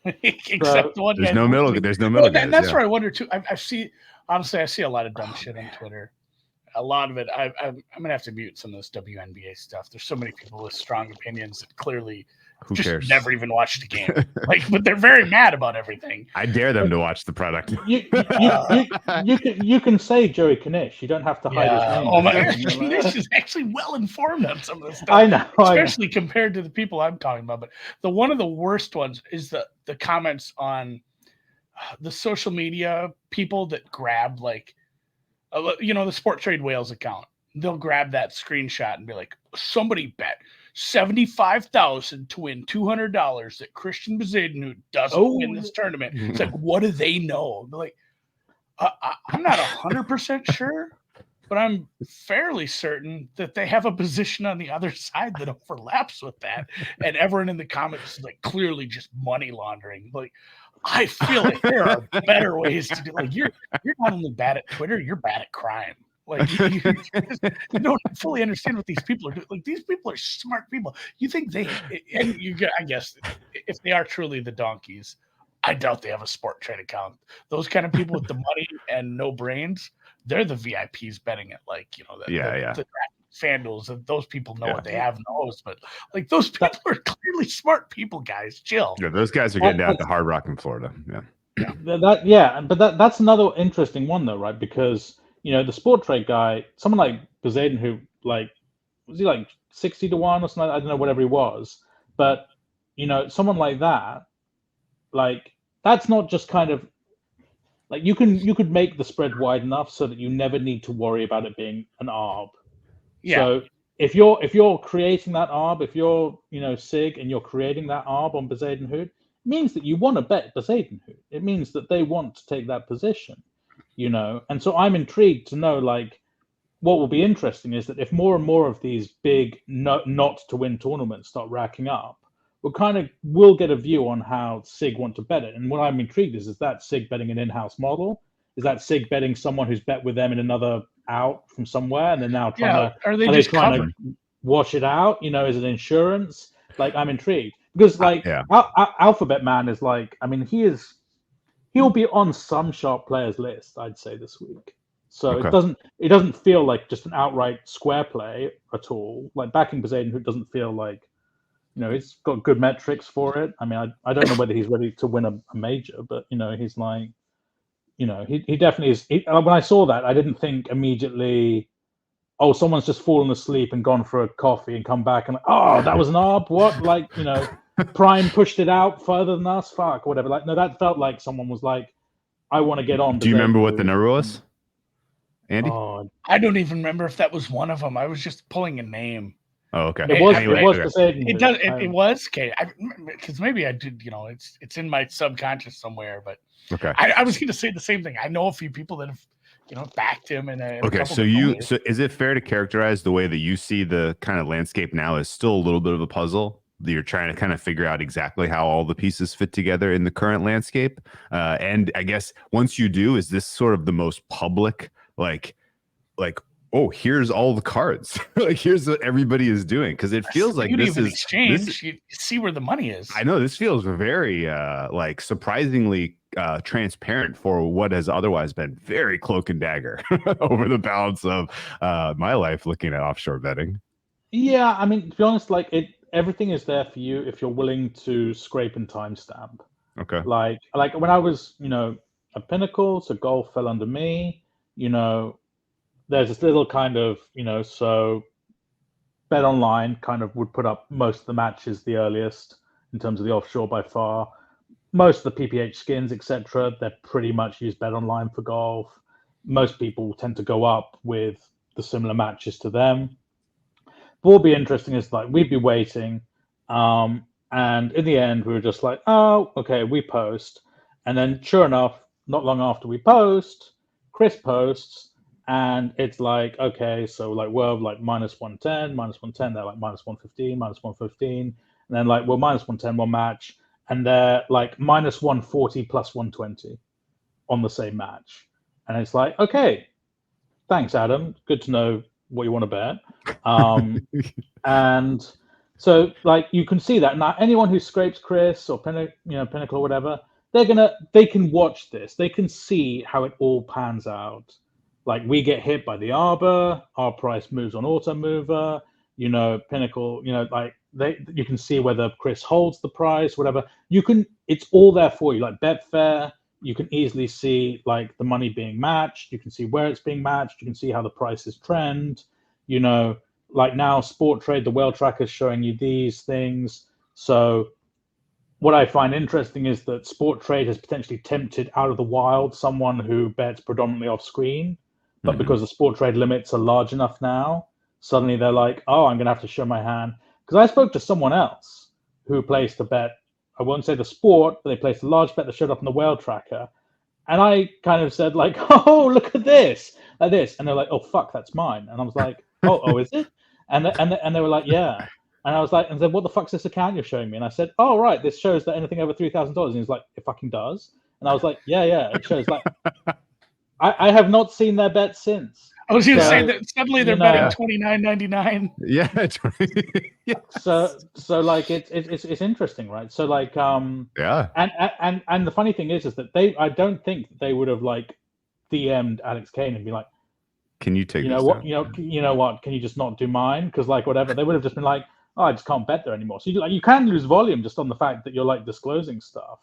Except one There's guy. no middle. There's no middle guys. And that's where I wonder too. I see a lot of dumb shit on Twitter. A lot of it. I'm gonna have to mute some of this WNBA stuff. There's so many people with strong opinions that clearly Who cares? Never even watched the game. But they're very mad about everything. I dare them to watch the product. You can say Joey Knish. You don't have to hide his name. Oh my gosh, Knish is actually well informed on some of this stuff. I know, especially compared to the people I'm talking about. But one of the worst ones is the comments on the social media people that grab the Sport Trade Wales account. They'll grab that screenshot and be like, somebody bet $75,000 to win $200 that Christian Bezuidenhout doesn't win this tournament. It's like, what do they know? They're like, I'm not 100% sure, but I'm fairly certain that they have a position on the other side that overlaps with that. And everyone in the comments is like clearly just money laundering. Like, I feel like there are better ways to do. Like, you're not only bad at Twitter, you're bad at crime. Like, you don't fully understand what these people are doing. Like, these people are smart people. You think I guess if they are truly the donkeys, I doubt they have a Sport Trade account. Those kind of people with the money and no brains, they're the VIPs betting at the FanDuels, and those people know what they have in those. But like, those people are clearly smart people, guys. Chill. Yeah, those guys are getting down to Hard Rock in Florida. But that's another interesting one though, right? Because the Sport Trade guy, someone like Bezuidenhout, was he like 60 to 1 or something? I don't know, whatever he was. But someone like that, that's not just kind of like you could make the spread wide enough so that you never need to worry about it being an arb. Yeah. So if you're creating that arb, if you're SIG and you're creating that arb on Bezuidenhout, it means that you want to bet Bezuidenhout. It means that they want to take that position. And so I'm intrigued to know, what will be interesting is that if more and more of these big not to win tournaments start racking up, we'll get a view on how SIG want to bet it. And what I'm intrigued is that SIG betting an in-house model? Is that SIG betting someone who's bet with them in another out from somewhere and they're now trying to wash it out? Is it insurance? I'm intrigued because Alphabet Man is he'll be on some sharp players list, I'd say, this week. So it doesn't feel like just an outright square play at all. Like, backing Bezuidenhout doesn't feel like, he's got good metrics for it. I mean, I don't know whether he's ready to win a major, but he's like, he definitely is. When I saw that, I didn't think immediately, oh, someone's just fallen asleep and gone for a coffee and come back and that was an arb. What? Prime pushed it out further than us. Fuck, whatever. No, that felt like someone was like, I want to get on. Do you remember what the number was, Andy? I don't even remember if that was one of them. I was just pulling a name. Oh, okay. It was It was okay. Because maybe I did. It's in my subconscious somewhere. But okay, I was going to say the same thing. I know a few people that have backed him. Okay, so is it fair to characterize the way that you see the kind of landscape now as still a little bit of a puzzle? You're trying to kind of figure out exactly how all the pieces fit together in the current landscape. And I guess once you do, is this sort of the most public, oh, here's all the cards. Here's what everybody is doing. Because it feels like this is exchange. You see where the money is. I know this feels very surprisingly transparent for what has otherwise been very cloak and dagger over the balance of my life looking at offshore betting. Yeah, I mean, to be honest, everything is there for you if you're willing to scrape and timestamp. Okay. Like when I was, at Pinnacle, so golf fell under me, there's this little kind of, so Bet Online kind of would put up most of the matches the earliest in terms of the offshore by far. Most of the PPH skins, etc., they pretty much use Bet Online for golf. Most people tend to go up with the similar matches to them. What would be interesting is we'd be waiting, and in the end we were just like, oh, okay, we post, and then sure enough, not long after we post, Chris posts, and it's like, okay, so like we're like minus 110, they're like minus 115, minus 115, and then like we're minus 110 one match, and they're like minus 140 plus 120 on the same match. And it's like, okay, thanks, Adam. Good to know what you want to bet. And so like you can see that now anyone who scrapes Chris or Pinnacle or whatever, they can watch this. They can see how it all pans out. Like we get hit by the arbor, our price moves on auto mover, Pinnacle, like you can see whether Chris holds the price, whatever. It's all there for you. Like Betfair, you can easily see like the money being matched. You can see where it's being matched. You can see how the prices trend. Like now Sport Trade, the whale tracker is showing you these things. So what I find interesting is that Sport Trade has potentially tempted out of the wild someone who bets predominantly off screen. But because the Sport Trade limits are large enough now, suddenly they're like, oh, I'm going to have to show my hand. Because I spoke to someone else who placed a bet, I won't say the sport, but they placed a large bet that showed up in the whale tracker. And I kind of said like, oh, look at this, like this. And they're like, oh, fuck, that's mine. And I was like, oh, is it? And they were like, yeah. And I was like, and then what the fuck's this account you're showing me? And I said, oh, right, this shows that anything over $3,000. And he's like, it fucking does. And I was like, yeah, it shows like, I have not seen their bet since. I was going to say that suddenly they're betting $29.99. Yeah. Yes. So like it's interesting, right? So like yeah. And the funny thing is that I don't think they would have like DM'd Alex Kane and be like, can you take you know what can you just not do mine? Because like whatever, they would have just been like, oh, I just can't bet there anymore. So you can lose volume just on the fact that you're like disclosing stuff.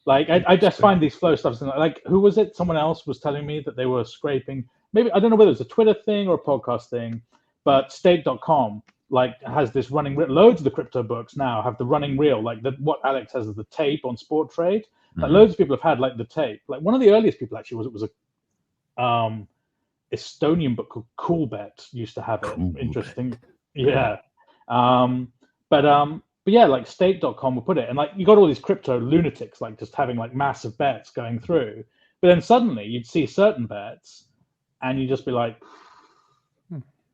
Like I just find these flow stuff like who was it? Someone else was telling me that they were scraping. Maybe I don't know whether it's a Twitter thing or a podcast thing, but Stake.com like has this running. Loads of the crypto books now have the running reel, like what Alex has is the tape on Sport Trade. Like loads of people have had like the tape. Like one of the earliest people actually was a Estonian book called Cool Bet used to have it. Interesting, yeah. But yeah, like Stake.com will put it, and like you got all these crypto lunatics like just having like massive bets going through, but then suddenly you'd see certain bets, and you'd just be like,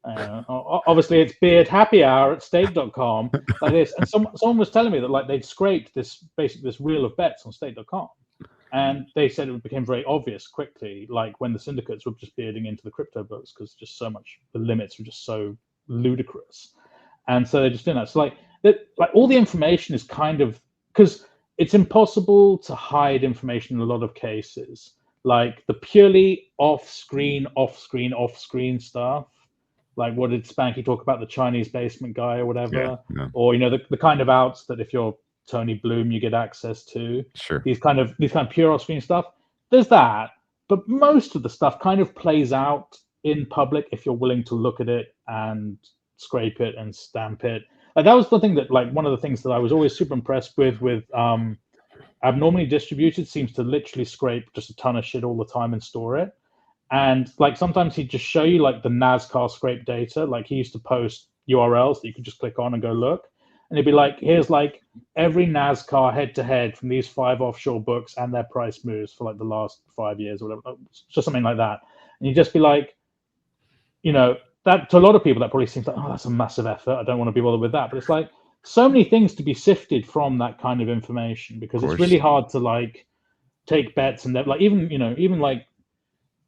obviously it's beard happy hour at Stake.com like this, and someone was telling me that like they'd scraped this reel of bets on Stake.com, and they said it became very obvious quickly, like when the syndicates were just bearding into the crypto books because just so much the limits were just so ludicrous, and so they just did that. So like all the information is kind of because it's impossible to hide information in a lot of cases. Like the purely off-screen stuff. Like what did Spanky talk about, the Chinese basement guy or whatever? Yeah. Or the kind of outs that if you're Tony Bloom you get access to. Sure. These kind of pure off-screen stuff. There's that, but most of the stuff kind of plays out in public if you're willing to look at it and scrape it and stamp it. Like that was the thing that like one of the things that I was always super impressed with Abnormally Distributed seems to literally scrape just a ton of shit all the time and store it. And like sometimes he'd just show you like the NASCAR scrape data. Like he used to post URLs that you could just click on and go look. And he'd be like, here's like every NASCAR head to head from these 5 offshore books and their price moves for like the last 5 years or whatever. Just something like that. And you'd just be like, that to a lot of people that probably seems like, oh, that's a massive effort. I don't want to be bothered with that. But it's like so many things to be sifted from that kind of information because it's really hard to like take bets and like even like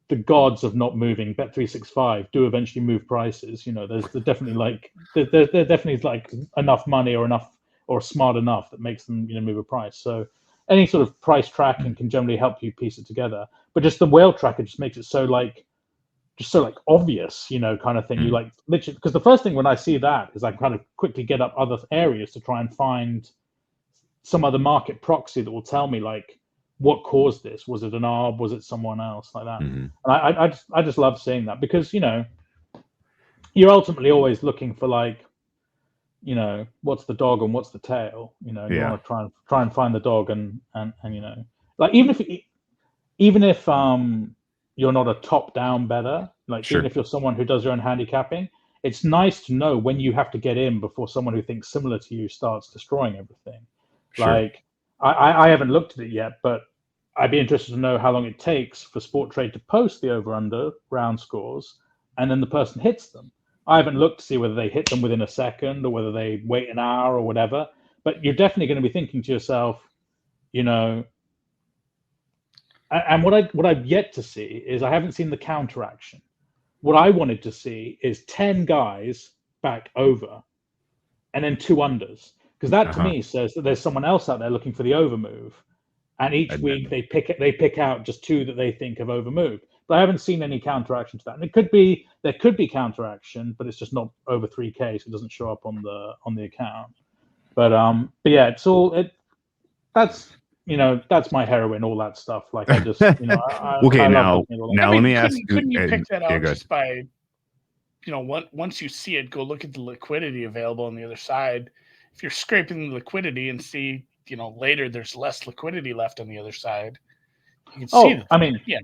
the gods of not moving, Bet365 do eventually move prices. There's definitely like there's definitely like enough money or smart enough that makes them move a price. So any sort of price tracking can generally help you piece it together. But just the whale tracker just makes it so like obvious, kind of thing. You like literally, because the first thing when I see that is I kind of quickly get up other areas to try and find some other market proxy that will tell me like what caused this. Was it an ARB? Was it someone else like that? And I just love seeing that because you're ultimately always looking for like what's the dog and what's the tail. You want to try and find the dog and like even if you're not a top-down bettor. Like even if you're someone who does your own handicapping, it's nice to know when you have to get in before someone who thinks similar to you starts destroying everything. Sure. Like I haven't looked at it yet, but I'd be interested to know how long it takes for Sport Trade to post the over/under round scores, and then the person hits them. I haven't looked to see whether they hit them within a second or whether they wait an hour or whatever. But you're definitely going to be thinking to yourself, you know. And what I've yet to see is I haven't seen the counteraction. What I wanted to see is 10 guys back over, and then 2 unders, because that to me says that there's someone else out there looking for the over move. And each week they pick out just 2 that they think have overmoved. But I haven't seen any counteraction to that. And there could be counteraction, but it's just not over 3K, so it doesn't show up on the account. But yeah, that's my heroine, all that stuff. Like I just okay, now let me ask you. Couldn't you pick that out just by once you see it, go look at the liquidity available on the other side. If you're scraping the liquidity and see later there's less liquidity left on the other side, you can see that. I mean, yeah,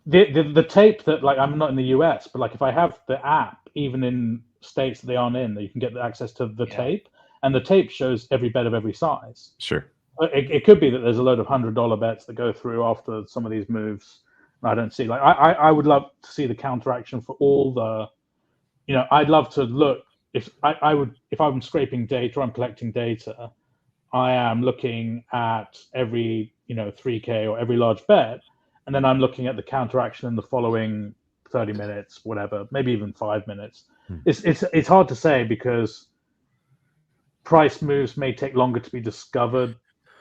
the tape that, like, I'm not in the US, but like if I have the app, even in states that they aren't in, that you can get access to the tape, and the tape shows every bet of every size. Sure. It could be that there's a load of $100 bets that go through after some of these moves. I don't see. Like I would love to see the counteraction for all the. I'd love to look if I'm scraping data, I'm collecting data. I am looking at every 3K or every large bet, and then I'm looking at the counteraction in the following 30 minutes, whatever, maybe even 5 minutes. It's hard to say because price moves may take longer to be discovered.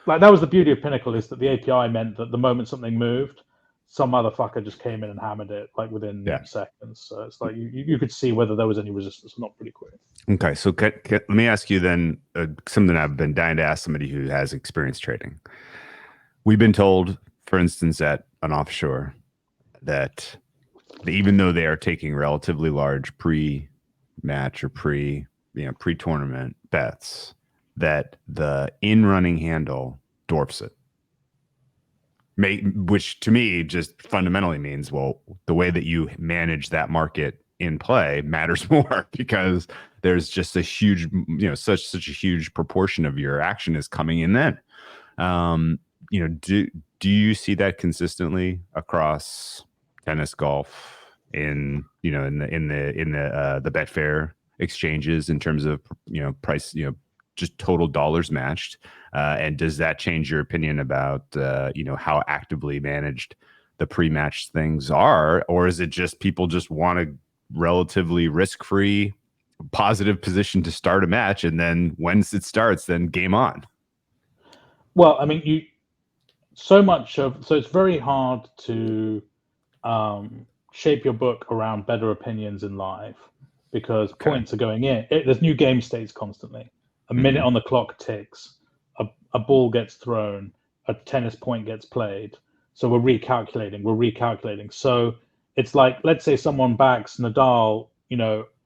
Like that was the beauty of Pinnacle, is that the API meant that the moment something moved, some motherfucker just came in and hammered it like within seconds. So it's like you could see whether there was any resistance or not pretty quick. Okay, so let me ask you then something I've been dying to ask somebody who has experience trading. We've been told, for instance, at an offshore, that even though they are taking relatively large pre-match or pre-tournament bets, that the in-running handle dwarfs it. Which to me just fundamentally means, well, the way that you manage that market in play matters more, because there's just a huge, such a huge proportion of your action is coming in then. Do you see that consistently across tennis, golf, in the Betfair exchanges in terms of price, just total dollars matched? And does that change your opinion about how actively managed the pre-match things are, or is it just people just want a relatively risk-free positive position to start a match, and then once it starts, then game on? Well, I mean, so it's very hard to shape your book around better opinions in live, because points are going in. There's new game states constantly. A minute on the clock ticks. A ball gets thrown. A tennis point gets played. So we're recalculating. So it's like, let's say someone backs Nadal,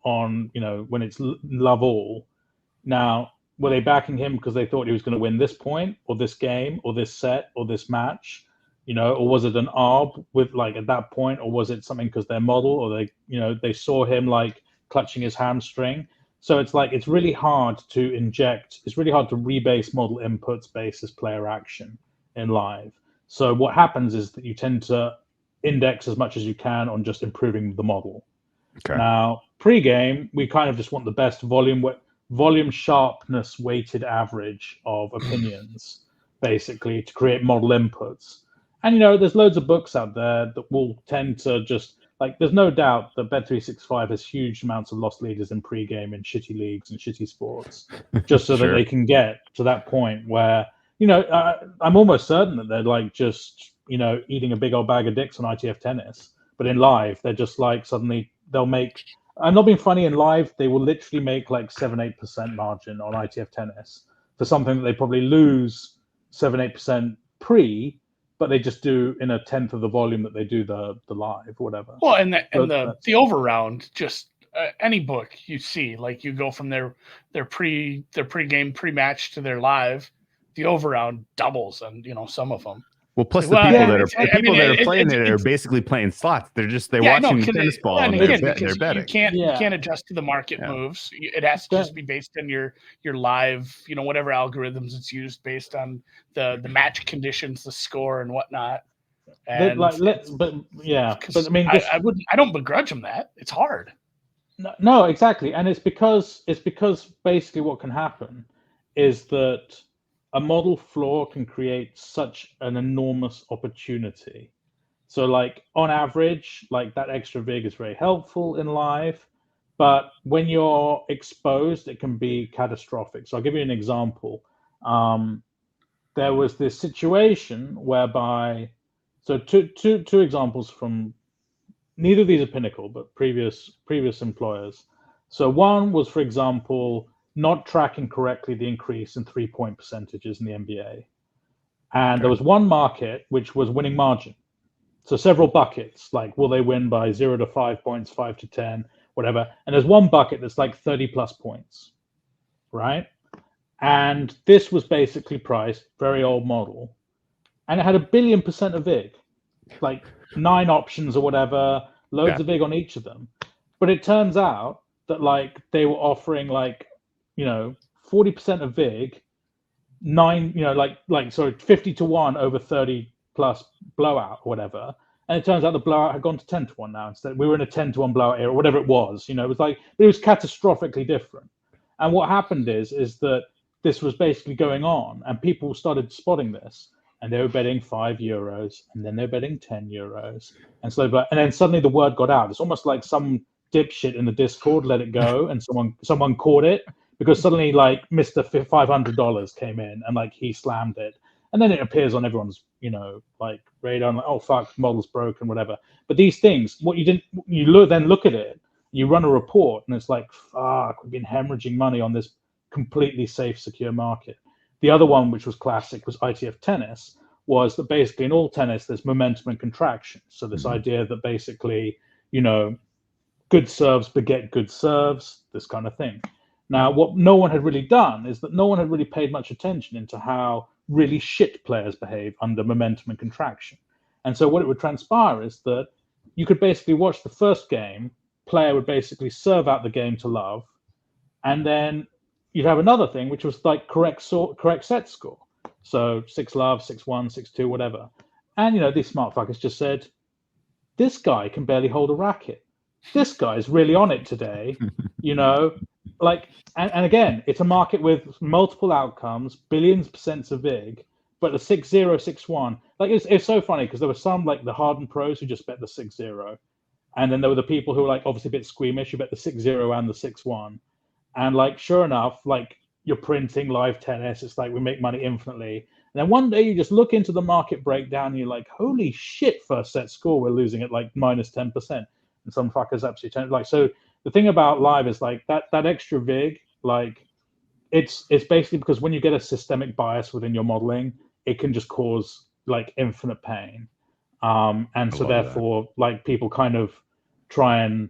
on when it's love all. Now, were they backing him because they thought he was going to win this point or this game or this set or this match? Or was it an arb with, like, at that point, or was it something because their model, or they saw him like clutching his hamstring? So it's like, it's really hard to rebase model inputs basis player action in live. So what happens is that you tend to index as much as you can on just improving the model. Okay. Now, pre-game, we kind of just want the best volume sharpness weighted average of opinions, basically, to create model inputs. And, there's loads of books out there that will tend to just, like, there's no doubt that Bet365 has huge amounts of lost leaders in pre-game in shitty leagues and shitty sports, just so that they can get to that point where, I'm almost certain that they're like just, eating a big old bag of dicks on ITF tennis. But in live, they're just like, suddenly they'll make, I'm not being funny, in live, they will literally make like 7-8% margin on ITF tennis for something that they probably lose 7-8% pre, but they just do in a tenth of the volume that they do the live, whatever. Well, and the over round, just any book you see, like, you go from their pre-game pre-match to their live, the over round doubles, and some of them. Well, plus Well, the people yeah, that are it's- I the people mean, that are playing it's- it are basically playing slots. They're Yeah, watching no, tennis ball and and again, they're because betting. you Yeah. can't adjust to the market Yeah. moves. It has to That- just be based on your live, whatever algorithms it's used based on the match conditions, the score, and whatnot. And but I mean, I don't begrudge them that. It's hard. no, exactly, and it's because basically what can happen is that a model flaw can create such an enormous opportunity. So, like on average, like that extra vig is very helpful in live, but when you're exposed, it can be catastrophic. So, I'll give you an example. There was this situation whereby, so two examples from neither of these are Pinnacle, but previous employers. So one was, for example, not tracking correctly the increase in 3-point percentages in the NBA. And there was one market which was winning margin. So several buckets, like will they win by 0 to 5 points, 5 to 10, whatever. And there's one bucket that's like 30 plus points, right? And this was basically priced, very old model. And it had 1 billion% of VIG, like 9 options or whatever, loads of VIG on each of them. But it turns out that like they were offering like, 40% of VIG, 50 to 1 over 30 plus blowout or whatever. And it turns out the blowout had gone to 10 to 1 now. Instead, we were in a 10 to 1 blowout era, or whatever it was. It was like, it was catastrophically different. And what happened is that this was basically going on, and people started spotting this, and they were betting €5, and then they're betting €10, and then suddenly the word got out. It's almost like some dipshit in the Discord let it go, and someone caught it, because suddenly like Mr. $500 came in, and like he slammed it, and then it appears on everyone's like radar, like, oh fuck, model's broken, whatever. But these things, then look at it, you run a report, and it's like, fuck, we've been hemorrhaging money on this completely safe, secure market. The other one, which was classic, was ITF tennis, was that basically in all tennis, there's momentum and contraction. So this idea that basically, good serves beget good serves, this kind of thing. Now, what no one had really done is that no one had really paid much attention into how really shit players behave under momentum and contraction. And so what it would transpire is that you could basically watch the first game, player would basically serve out the game to love, and then you'd have another thing, which was like correct set score. So 6 love, 6-1, 6-2, whatever. And, these smart fuckers just said, this guy can barely hold a racket. This guy's really on it today, and again, it's a market with multiple outcomes, billions % of VIG, but the 6-0, 6-1, like it's so funny because there were some like the hardened pros who just bet the 6-0. And then there were the people who were like obviously a bit squeamish who bet the 6-0 and the 6-1. And like, sure enough, like you're printing live tennis. It's like we make money infinitely. And then one day you just look into the market breakdown and you're like, holy shit, first set score, we're losing at like minus 10%. And some fuckers absolutely like, so the thing about live is like that extra VIG, like it's basically because when you get a systemic bias within your modeling, it can just cause like infinite pain. And so therefore, like people kind of try and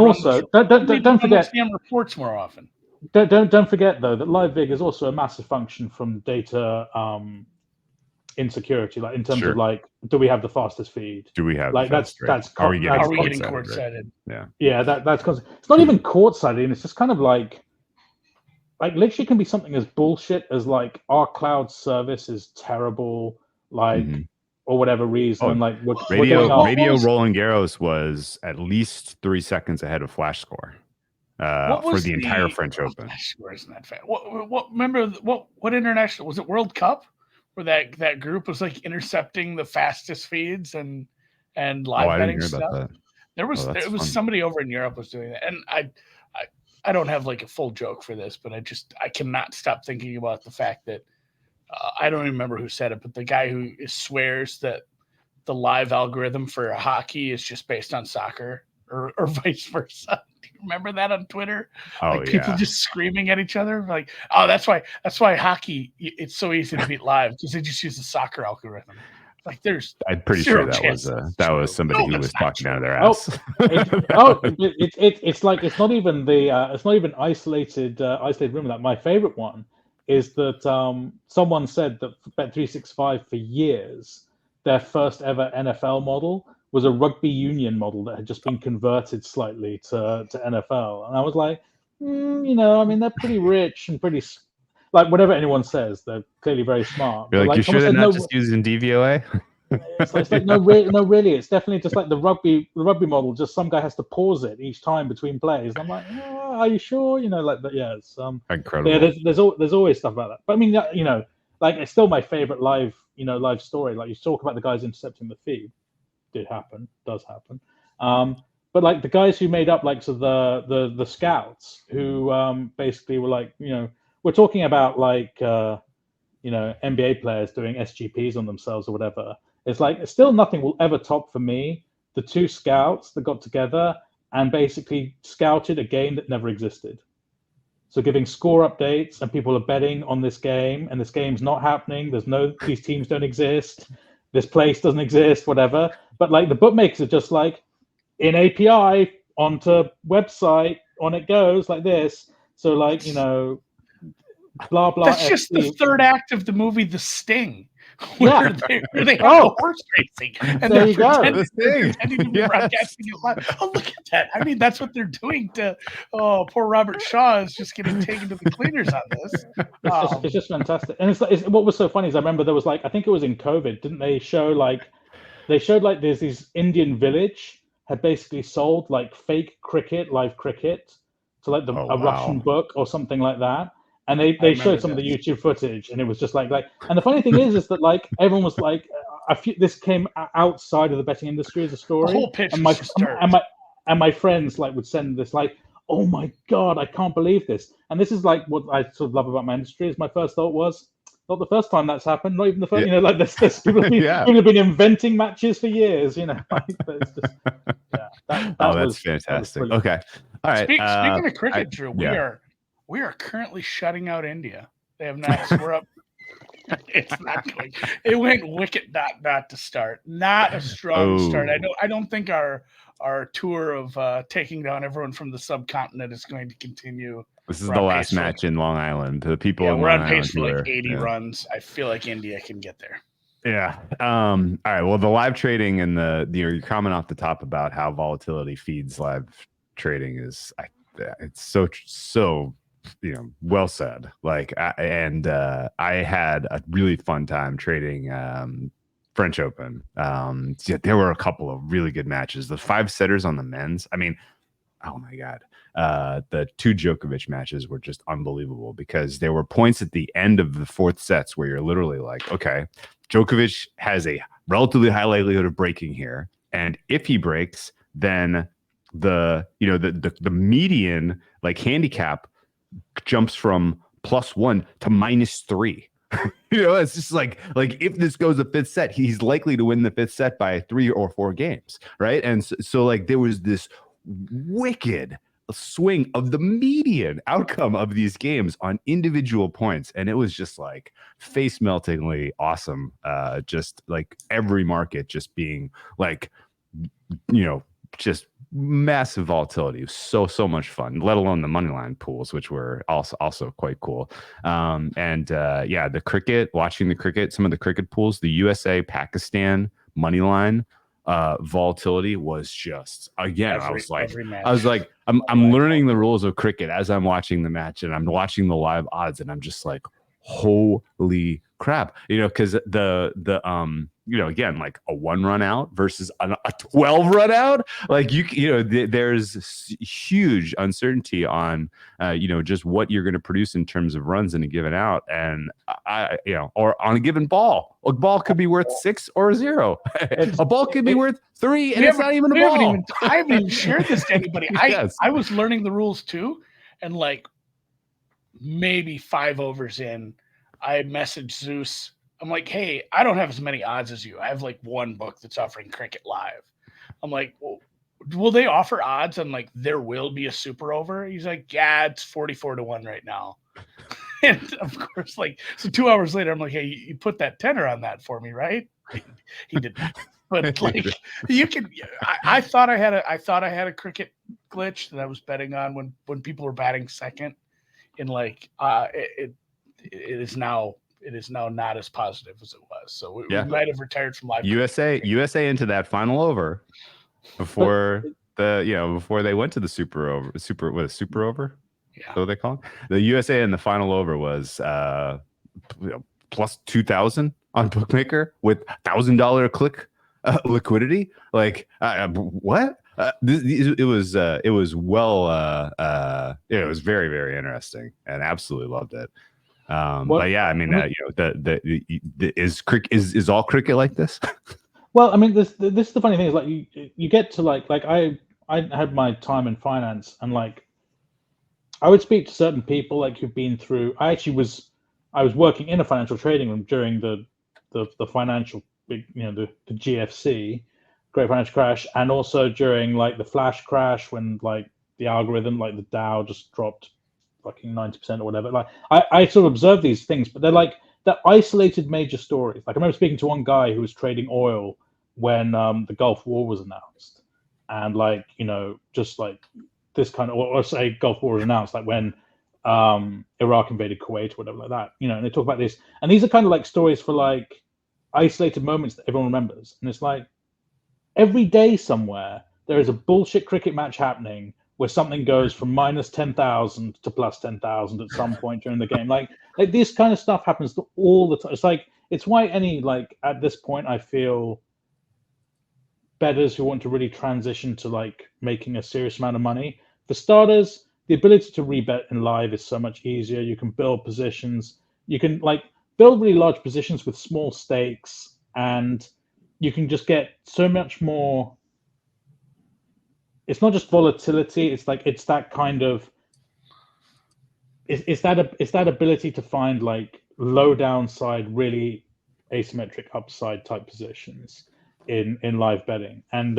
also don't forget reports more often. Don't forget though that live VIG is also a massive function from data insecurity, like in terms of like, do we have the fastest feed? Do we have like are we getting court-sided? Yeah, that's because it's not even court-sided, and it's just kind of like literally can be something as bullshit as like our cloud service is terrible, like or whatever reason. And like radio Roland Garros was at least 3 seconds ahead of Flash Score for the entire French Open. Flash Score isn't that fast. What remember what international was it? World Cup, where that group was like intercepting the fastest feeds and live betting stuff. There was somebody over in Europe was doing that, and I don't have like a full joke for this, but I cannot stop thinking about the fact that I don't even remember who said it, but the guy who swears that the live algorithm for hockey is just based on soccer or vice versa. Do you remember that on Twitter? Oh, people just screaming at each other, like, oh, that's why hockey it's so easy to beat live because they just use the soccer algorithm. Like I'm pretty sure that was somebody who was talking out of their ass. It's like it's not even isolated rumor. That my favorite one is that someone said that Bet365 for years, their first ever NFL model was a rugby union model that had just been converted slightly to NFL. And I was like, I mean, they're pretty rich and pretty, like, whatever anyone says, they're clearly very smart. You're but like, you sure they're not just using DVOA? It's like no, really, it's definitely just like the rugby model. Just some guy has to pause it each time between plays. And I'm like, are you sure? Like that. Yeah, it's incredible. Yeah, there's always stuff about that. But I mean, like it's still my favorite live story. Like you talk about the guys intercepting the feed, does happen. But like the guys who made up like the scouts who basically were like, we're talking about like NBA players doing SGPs on themselves or whatever. It's like still nothing will ever top for me the two scouts that got together and basically scouted a game that never existed. So giving score updates, and people are betting on this game, and this game's not happening. These teams don't exist. This place doesn't exist, whatever. But like the bookmakers are just like, in API onto website, on it goes like this. So like, blah blah. That's just the third act of the movie The Sting, where they have the horse racing, and there you go. They're pretending to be broadcasting it live. Oh, look at that! I mean, that's what they're doing to. Oh, poor Robert Shaw is just getting taken to the cleaners on this. It's just fantastic, and it's what was so funny is I remember there was like, I think it was in COVID, didn't they show like there's this Indian village had basically sold like fake live cricket to like a Russian book or something like that. And they showed some of the YouTube footage, and it was just like, and the funny thing is that like everyone was like, this came outside of the betting industry as a story. The whole pitch and my friends like would send this like, oh my God, I can't believe this. And this is like what I sort of love about my industry is my first thought was, not the first time that's happened, not even the first, like this people have been inventing matches for years, but it's just, that's fantastic. Okay. All right. Speaking of cricket, Drew, we are currently shutting out India. They have not. We're up. It's not going. It went wicket not to start. Not a strong start. I don't think our tour of taking down everyone from the subcontinent is going to continue. This is the last match in Long Island. The people in we're Long on pace Island for like 80 runs. I feel like India can get there. Yeah. All right. Well, the live trading and your comment off the top about how volatility feeds live trading is it's so well said. Like, I had a really fun time trading French Open. There were a couple of really good matches. The 5-setters on the men's. I mean, oh my God. The 2 Djokovic matches were just unbelievable because there were points at the end of the 4th sets where you're literally like, okay, Djokovic has a relatively high likelihood of breaking here. And if he breaks, then the median like handicap jumps from +1 to -3. It's just like if this goes the 5th set, he's likely to win the 5th set by 3 or 4 games, right? And so like there was this wicked swing of the median outcome of these games on individual points, and it was just like face meltingly awesome. Just like every market just being like just massive volatility. It was so much fun, let alone the money line pools, which were also quite cool. The cricket, watching the cricket, some of the cricket pools, the USA Pakistan money line volatility was just, again, I was like I'm learning the rules of cricket as I'm watching the match, and I'm watching the live odds, and I'm just like, holy crap, because again, like a 1 run out versus a 12 run out, like there's huge uncertainty on just what you're going to produce in terms of runs in a given out, and or on a given ball. A ball could be worth 6 or 0. A ball could be worth 3, and it's not even a ball. I haven't even shared this to anybody. I was learning the rules too, and like maybe 5 overs in, I messaged Zeus. I'm like, hey, I don't have as many odds as you. I have like 1 book that's offering cricket live. I'm like, well, will they offer odds on like there will be a super over? He's like, yeah, it's 44-1 right now. And of course, like, so 2 hours later, I'm like, hey, you put that tenner on that for me, right? He did not. But like, you can. I thought I had a cricket glitch that I was betting on when people were batting second, in like it is now not as positive as it was. So we might have retired from live. USA into that final over before before they went to the super over. Yeah, so they call it. The USA in the final over was plus 2,000 on bookmaker with $1,000 click liquidity. Like what? It was very, very interesting and absolutely loved it. But yeah, I mean, is all cricket like this? Well, I mean, this is the funny thing is like you get to like I had my time in finance, and like I would speak to certain people like who've been through. I was working in a financial trading room during the financial big, the GFC, Great Financial Crash, and also during like the flash crash when like the algorithm, like the Dow just dropped fucking 90% or whatever. Like I sort of observe these things, but they're isolated major stories. Like I remember speaking to one guy who was trading oil when the Gulf War was announced, and like just like this kind of, or say Gulf War was announced, like when Iraq invaded Kuwait or whatever like that. And they talk about this, and these are kind of like stories for like isolated moments that everyone remembers. And it's like every day somewhere there is a bullshit cricket match happening where something goes from minus 10,000 to plus 10,000 at some point during the game. Like this kind of stuff happens all the time. It's why at this point I feel bettors who want to really transition to like making a serious amount of money. For starters, the ability to rebet in live is so much easier. You can build positions. You can like build really large positions with small stakes, and you can just get so much more. It's not just volatility. It's that kind of. It's that ability to find like low downside, really asymmetric upside type positions in live betting. And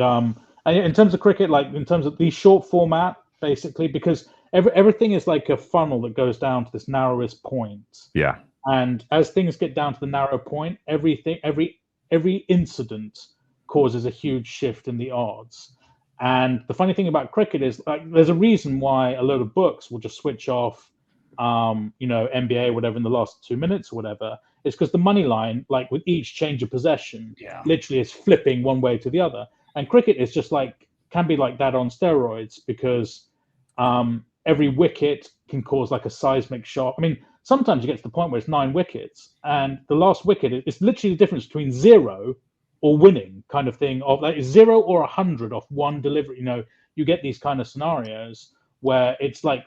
in terms of cricket, like in terms of the short format, basically, because everything is like a funnel that goes down to this narrowest point. Yeah. And as things get down to the narrow point, every incident causes a huge shift in the odds. And the funny thing about cricket is like there's a reason why a load of books will just switch off NBA, whatever, in the last 2 minutes or whatever. It's because the money line, like with each change of possession, literally is flipping one way to the other. And cricket is just like can be like that on steroids, because every wicket can cause like a seismic shock. I mean, sometimes you get to the point where it's 9 wickets, and the last wicket is literally the difference between 0 or winning kind of thing, of like 0 or 100 off one delivery. You get these kind of scenarios where it's like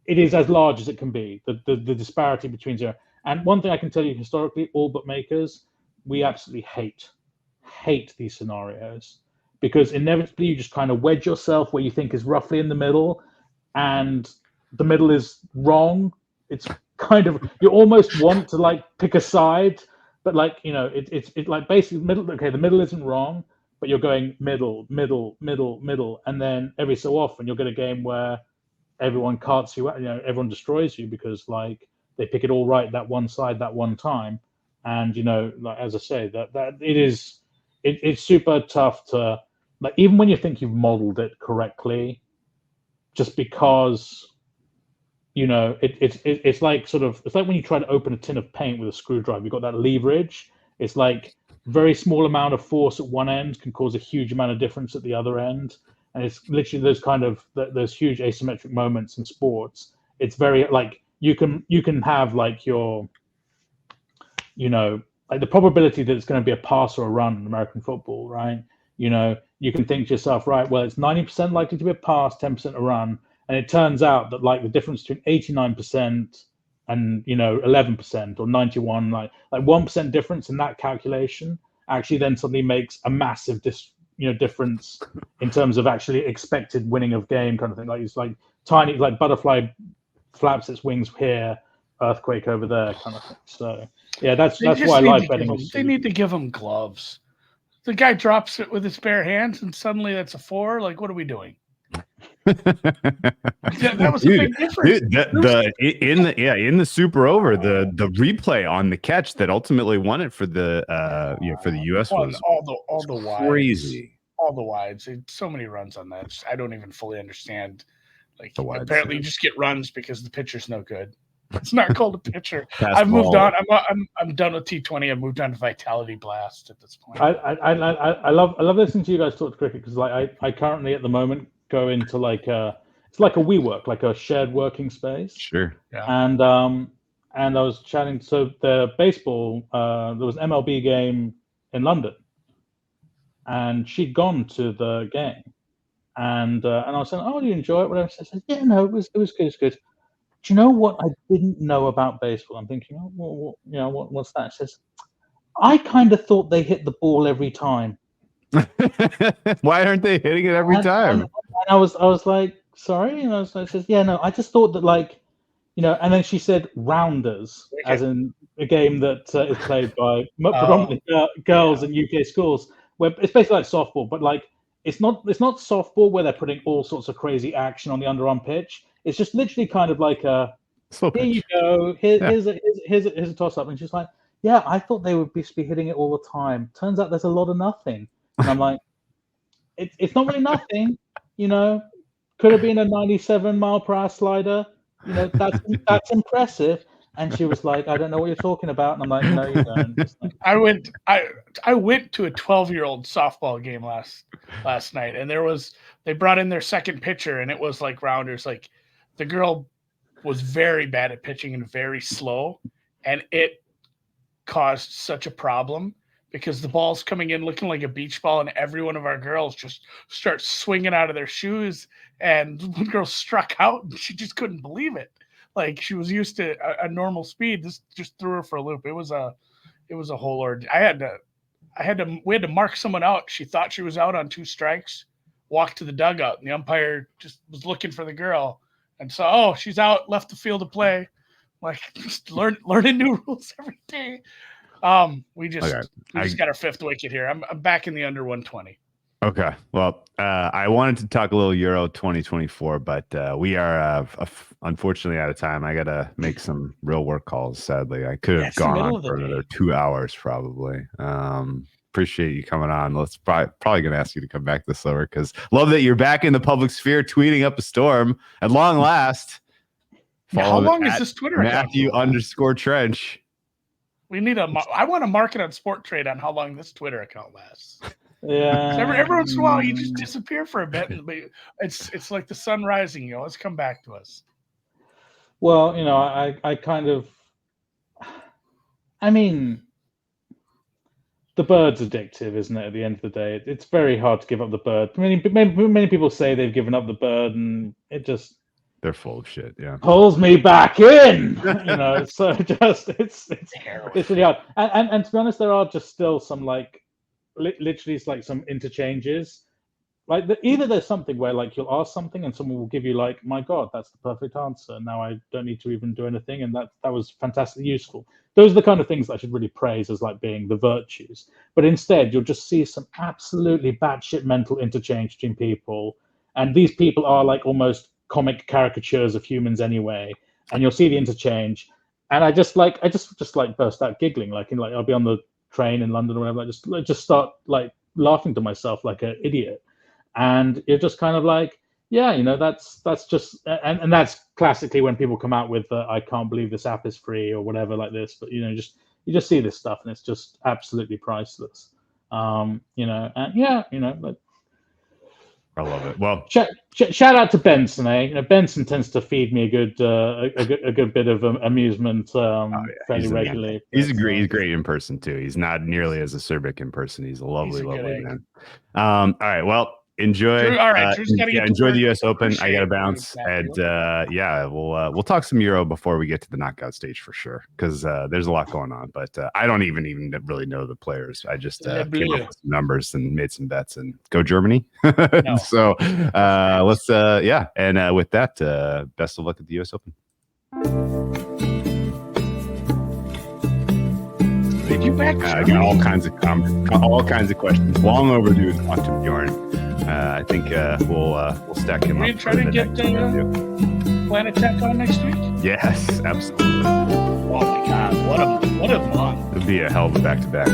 it is as large as it can be, the disparity between 0. And one thing I can tell you historically, all bookmakers, we absolutely hate these scenarios, because inevitably you just kind of wedge yourself where you think is roughly in the middle, and the middle is wrong. It's kind of, you almost want to like pick a side, but like it's like basically middle. Okay, the middle isn't wrong, but you're going middle, and then every so often you'll get a game where everyone carts you out. Everyone destroys you because like they pick it all right that one side that one time, and like as I say, that it's super tough to like, even when you think you've modeled it correctly, just because it's like it's like when you try to open a tin of paint with a screwdriver. You've got that leverage. It's like very small amount of force at one end can cause a huge amount of difference at the other end, and it's literally those huge asymmetric moments in sports. It's very like you can have like your like the probability that it's going to be a pass or a run in American football, right? You can think to yourself, right, well, it's 90% likely to be a pass, 10% a run. And it turns out that like the difference between 89% and 11% or 91, like 1% difference in that calculation actually then suddenly makes a massive difference in terms of actually expected winning of game kind of thing. Like it's like tiny, like butterfly flaps its wings here, earthquake over there kind of thing. So yeah, that's why live betting is. They need to give him gloves. The guy drops it with his bare hands, and suddenly that's a 4. Like, what are we doing? That was a big difference. In the super over, the replay on the catch that ultimately won it for the US was all the crazy. All the wides. So many runs on that. I don't even fully understand. Like apparently you just get runs because the pitcher's no good. It's not called a pitcher. I've moved on. I'm done with T20. I've moved on to Vitality Blast at this point. I love listening to you guys talk to cricket because like I currently at the moment go into like it's like a WeWork, like a shared working space. Sure. Yeah. And I was chatting. So the baseball, there was an MLB game in London, and she'd gone to the game, and I was saying, "Oh, do you enjoy it?" Whatever. She said, "Yeah, no, it was good. It was good." Do you know what I didn't know about baseball? I'm thinking, oh, well, you know, what's that? She says, I kind of thought they hit the ball every time. Why aren't they hitting it every time? And I was like, sorry. And I says, yeah, no, I just thought that like, you know. And then she said rounders, as in a game that is played by predominantly girls in UK schools, where it's basically like softball, but like it's not softball where they're putting all sorts of crazy action on the underarm pitch. It's just literally kind of like a here you go, here's a toss up, and she's like, yeah, I thought they would be hitting it all the time. Turns out there's a lot of nothing, and I'm like, it's not really nothing, you know. Could have been a 97 mile per hour slider, you know. That's impressive. And she was like, I don't know what you're talking about, and I'm like, no, you don't. Like, I went to a 12-year-old softball game last night, and they brought in their second pitcher, and it was like rounders. Like the girl was very bad at pitching and very slow, and it caused such a problem because the ball's coming in looking like a beach ball, and every one of our girls just starts swinging out of their shoes, and one girl struck out, and she just couldn't believe it. Like she was used to a normal speed. This just threw her for a loop. It was a whole ordeal. We had to mark someone out. She thought she was out on 2 strikes, walked to the dugout, and the umpire just was looking for the girl and saw, oh, she's out, left the field to play. Like just learning new rules every day. We just got our 5th wicket here. I'm back in the under 120. Okay. Well, I wanted to talk a little Euro 2024, but we are unfortunately out of time. I got to make some real work calls, sadly. I could have gone on for another 2 hours probably. Appreciate you coming on. Let's probably going to ask you to come back this summer because love that you're back in the public sphere tweeting up a storm at long last. How long is this Twitter account? Matthew_Trench. We need I want to market on Sport Trade on how long this Twitter account lasts. Yeah. Every once in a while, you just disappear for a bit, and it's like the sun rising. You always come back to us. Well, you know, I kind of, I mean, the bird's addictive, isn't it? At the end of the day, it's very hard to give up the bird. Many people say they've given up the bird, and it just they're full of shit. Yeah, pulls me back in. You know, so just it's really hard. And to be honest, there are just still some like. Literally, it's like some interchanges. Like either there's something where like you'll ask something and someone will give you like, my God, that's the perfect answer. Now I don't need to even do anything, and that was fantastically useful. Those are the kind of things that I should really praise as like being the virtues. But instead, you'll just see some absolutely batshit mental interchange between people, and these people are like almost comic caricatures of humans anyway. And you'll see the interchange, and I just burst out giggling. Like I'll be on the train in London or whatever, I just start like laughing to myself like an idiot, and you're just kind of like, yeah, you know, that's just and that's classically when people come out with I can't believe this app is free or whatever like this, but you know, you just see this stuff and it's just absolutely priceless. You know, and yeah, you know, but I love it. Well, shout out to Benson. You know, Benson tends to feed me a good bit of amusement fairly regularly. He's great in person too. He's not nearly as acerbic in person. He's a lovely man. All right. Well, enjoy. Drew, all right, enjoy the U.S. Open. I got to bounce, and we'll talk some Euro before we get to the knockout stage for sure, because there's a lot going on. But I don't even really know the players. I just came up with some numbers and made some bets, and go Germany. No. So let's and with that, best of luck at the U.S. Open. I got all kinds of questions. Long overdue to talk to Bjorn. I think we'll stack him up. We try to get Planet Tech on next week. Yes, absolutely. Oh my God, what a month! It'd be a hell of a back-to-back.